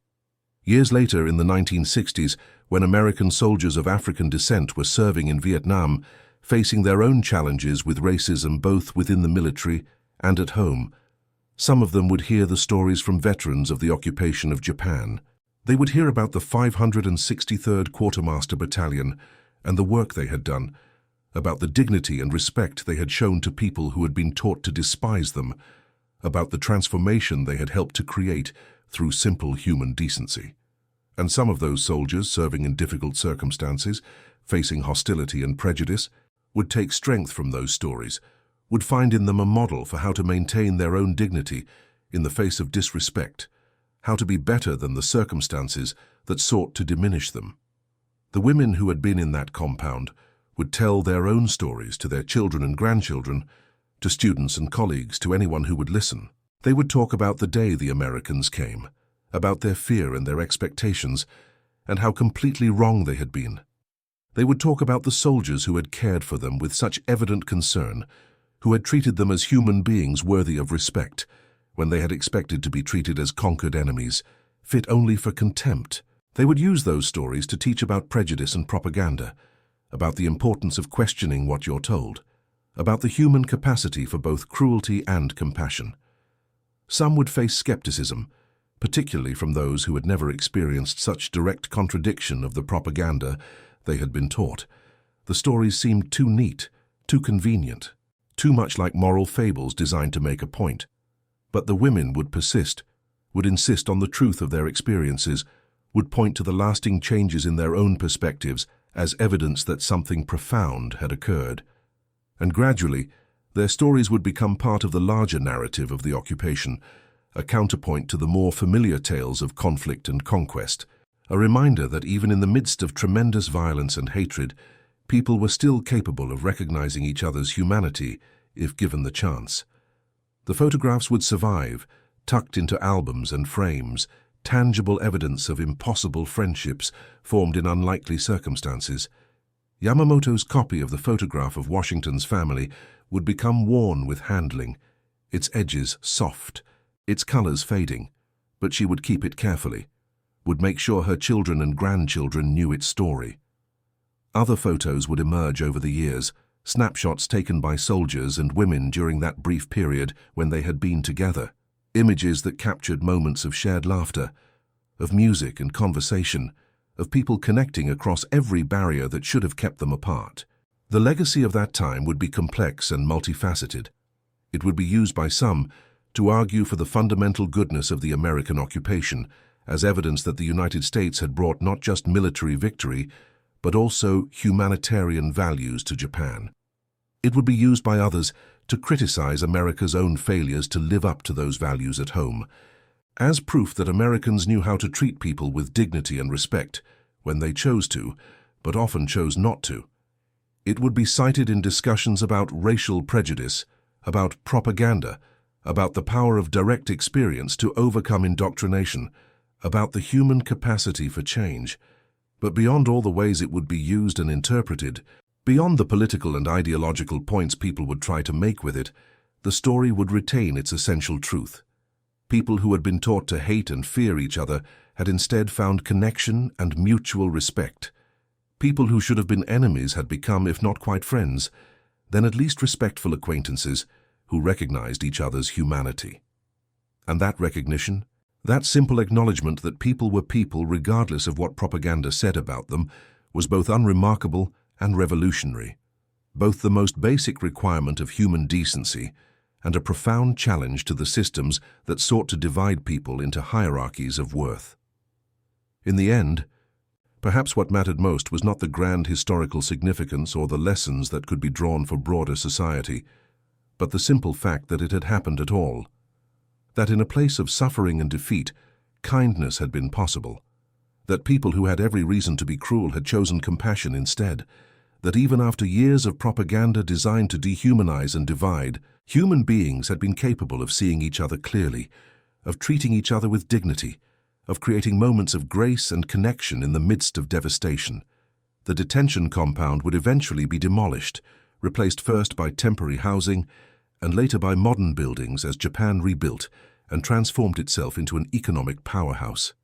Years later, in the 1960s, when American soldiers of African descent were serving in Vietnam, facing their own challenges with racism both within the military and at home, some of them would hear the stories from veterans of the occupation of Japan. They would hear about the 563rd Quartermaster Battalion and the work they had done, about the dignity and respect they had shown to people who had been taught to despise them, about the transformation they had helped to create through simple human decency. And some of those soldiers serving in difficult circumstances, facing hostility and prejudice, would take strength from those stories, would find in them a model for how to maintain their own dignity in the face of disrespect, how to be better than the circumstances that sought to diminish them. The women who had been in that compound would tell their own stories to their children and grandchildren, to students and colleagues, to anyone who would listen. They would talk about the day the Americans came, about their fear and their expectations, and how completely wrong they had been. They would talk about the soldiers who had cared for them with such evident concern, who had treated them as human beings worthy of respect, when they had expected to be treated as conquered enemies, fit only for contempt. They would use those stories to teach about prejudice and propaganda, about the importance of questioning what you're told, about the human capacity for both cruelty and compassion. Some would face skepticism, particularly from those who had never experienced such direct contradiction of the propaganda they had been taught. The stories seemed too neat, too convenient, too much like moral fables designed to make a point. But the women would persist, would insist on the truth of their experiences, would point to the lasting changes in their own perspectives as evidence that something profound had occurred. And gradually, their stories would become part of the larger narrative of the occupation, a counterpoint to the more familiar tales of conflict and conquest, a reminder that even in the midst of tremendous violence and hatred, people were still capable of recognizing each other's humanity if given the chance. The photographs would survive, tucked into albums and frames, tangible evidence of impossible friendships formed in unlikely circumstances. Yamamoto's copy of the photograph of Washington's family would become worn with handling, its edges soft, its colors fading, but she would keep it carefully, would make sure her children and grandchildren knew its story. Other photos would emerge over the years, snapshots taken by soldiers and women during that brief period when they had been together, images that captured moments of shared laughter, of music and conversation, of people connecting across every barrier that should have kept them apart. The legacy of that time would be complex and multifaceted. It would be used by some to argue for the fundamental goodness of the American occupation as evidence that the United States had brought not just military victory, but also humanitarian values to Japan. It would be used by others to criticize America's own failures to live up to those values at home, as proof that Americans knew how to treat people with dignity and respect when they chose to, but often chose not to. It would be cited in discussions about racial prejudice, about propaganda, about the power of direct experience to overcome indoctrination, about the human capacity for change. But beyond all the ways it would be used and interpreted, beyond the political and ideological points people would try to make with it, the story would retain its essential truth. People who had been taught to hate and fear each other had instead found connection and mutual respect. People who should have been enemies had become, if not quite friends, then at least respectful acquaintances who recognized each other's humanity. And that recognition, that simple acknowledgement that people were people regardless of what propaganda said about them, was both unremarkable and revolutionary, both the most basic requirement of human decency and a profound challenge to the systems that sought to divide people into hierarchies of worth. In the end, perhaps what mattered most was not the grand historical significance or the lessons that could be drawn for broader society, but the simple fact that it had happened at all, that in a place of suffering and defeat, kindness had been possible, that people who had every reason to be cruel had chosen compassion instead, that even after years of propaganda designed to dehumanize and divide, human beings had been capable of seeing each other clearly, of treating each other with dignity, of creating moments of grace and connection in the midst of devastation. The detention compound would eventually be demolished, replaced first by temporary housing and later by modern buildings as Japan rebuilt and transformed itself into an economic powerhouse.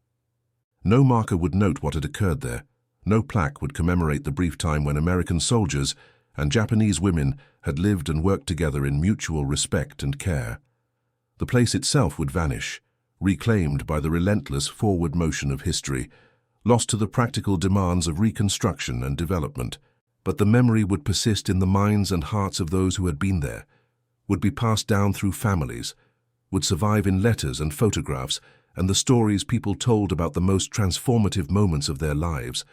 No marker would note what had occurred there. No plaque would commemorate the brief time when American soldiers and Japanese women had lived and worked together in mutual respect and care. The place itself would vanish, reclaimed by the relentless forward motion of history, lost to the practical demands of reconstruction and development. But the memory would persist in the minds and hearts of those who had been there, would be passed down through families, would survive in letters and photographs and the stories people told about the most transformative moments of their lives.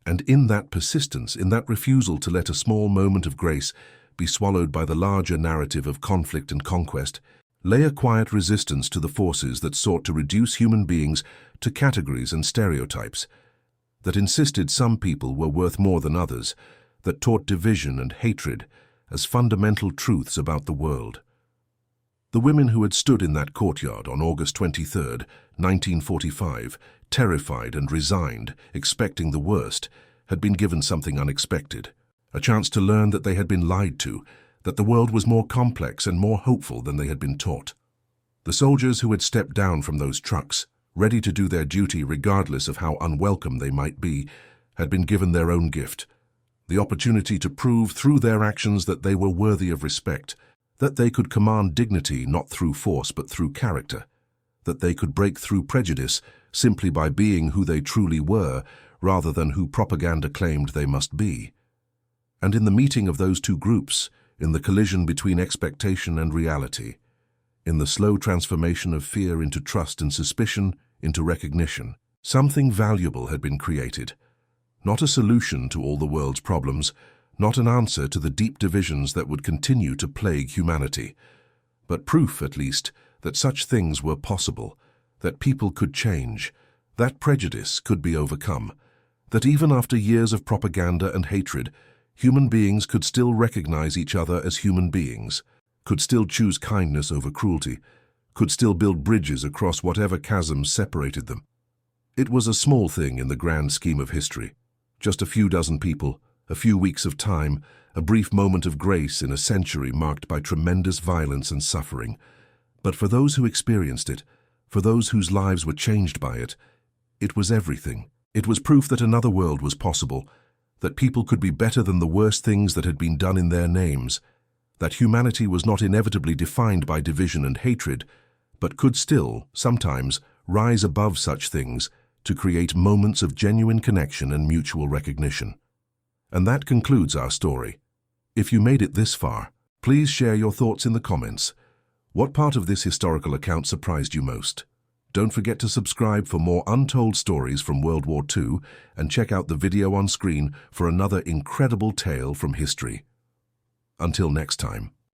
And in that persistence, in that refusal to let a small moment of grace be swallowed by the larger narrative of conflict and conquest, lay a quiet resistance to the forces that sought to reduce human beings to categories and stereotypes, that insisted some people were worth more than others, that taught division and hatred as fundamental truths about the world. The women who had stood in that courtyard on August 23, 1945, terrified and resigned, expecting the worst, had been given something unexpected, a chance to learn that they had been lied to, that the world was more complex and more hopeful than they had been taught. The soldiers who had stepped down from those trucks, ready to do their duty regardless of how unwelcome they might be, had been given their own gift, the opportunity to prove through their actions that they were worthy of respect, that they could command dignity not through force but through character, that they could break through prejudice simply by being who they truly were rather than who propaganda claimed they must be. And in the meeting of those two groups, in the collision between expectation and reality, in the slow transformation of fear into trust and suspicion into recognition, something valuable had been created. Not a solution to all the world's problems, not an answer to the deep divisions that would continue to plague humanity, but proof, at least, that such things were possible, that people could change, that prejudice could be overcome, that even after years of propaganda and hatred, human beings could still recognize each other as human beings, could still choose kindness over cruelty, could still build bridges across whatever chasms separated them. It was a small thing in the grand scheme of history. Just a few dozen people, a few weeks of time, a brief moment of grace in a century marked by tremendous violence and suffering. But for those who experienced it, for those whose lives were changed by it, it was everything. It was proof that another world was possible, that people could be better than the worst things that had been done in their names, that humanity was not inevitably defined by division and hatred, but could still, sometimes, rise above such things to create moments of genuine connection and mutual recognition. And that concludes our story. If you made it this far, please share your thoughts in the comments. What part of this historical account surprised you most? Don't forget to subscribe for more untold stories from World War II and check out the video on screen for another incredible tale from history. Until next time.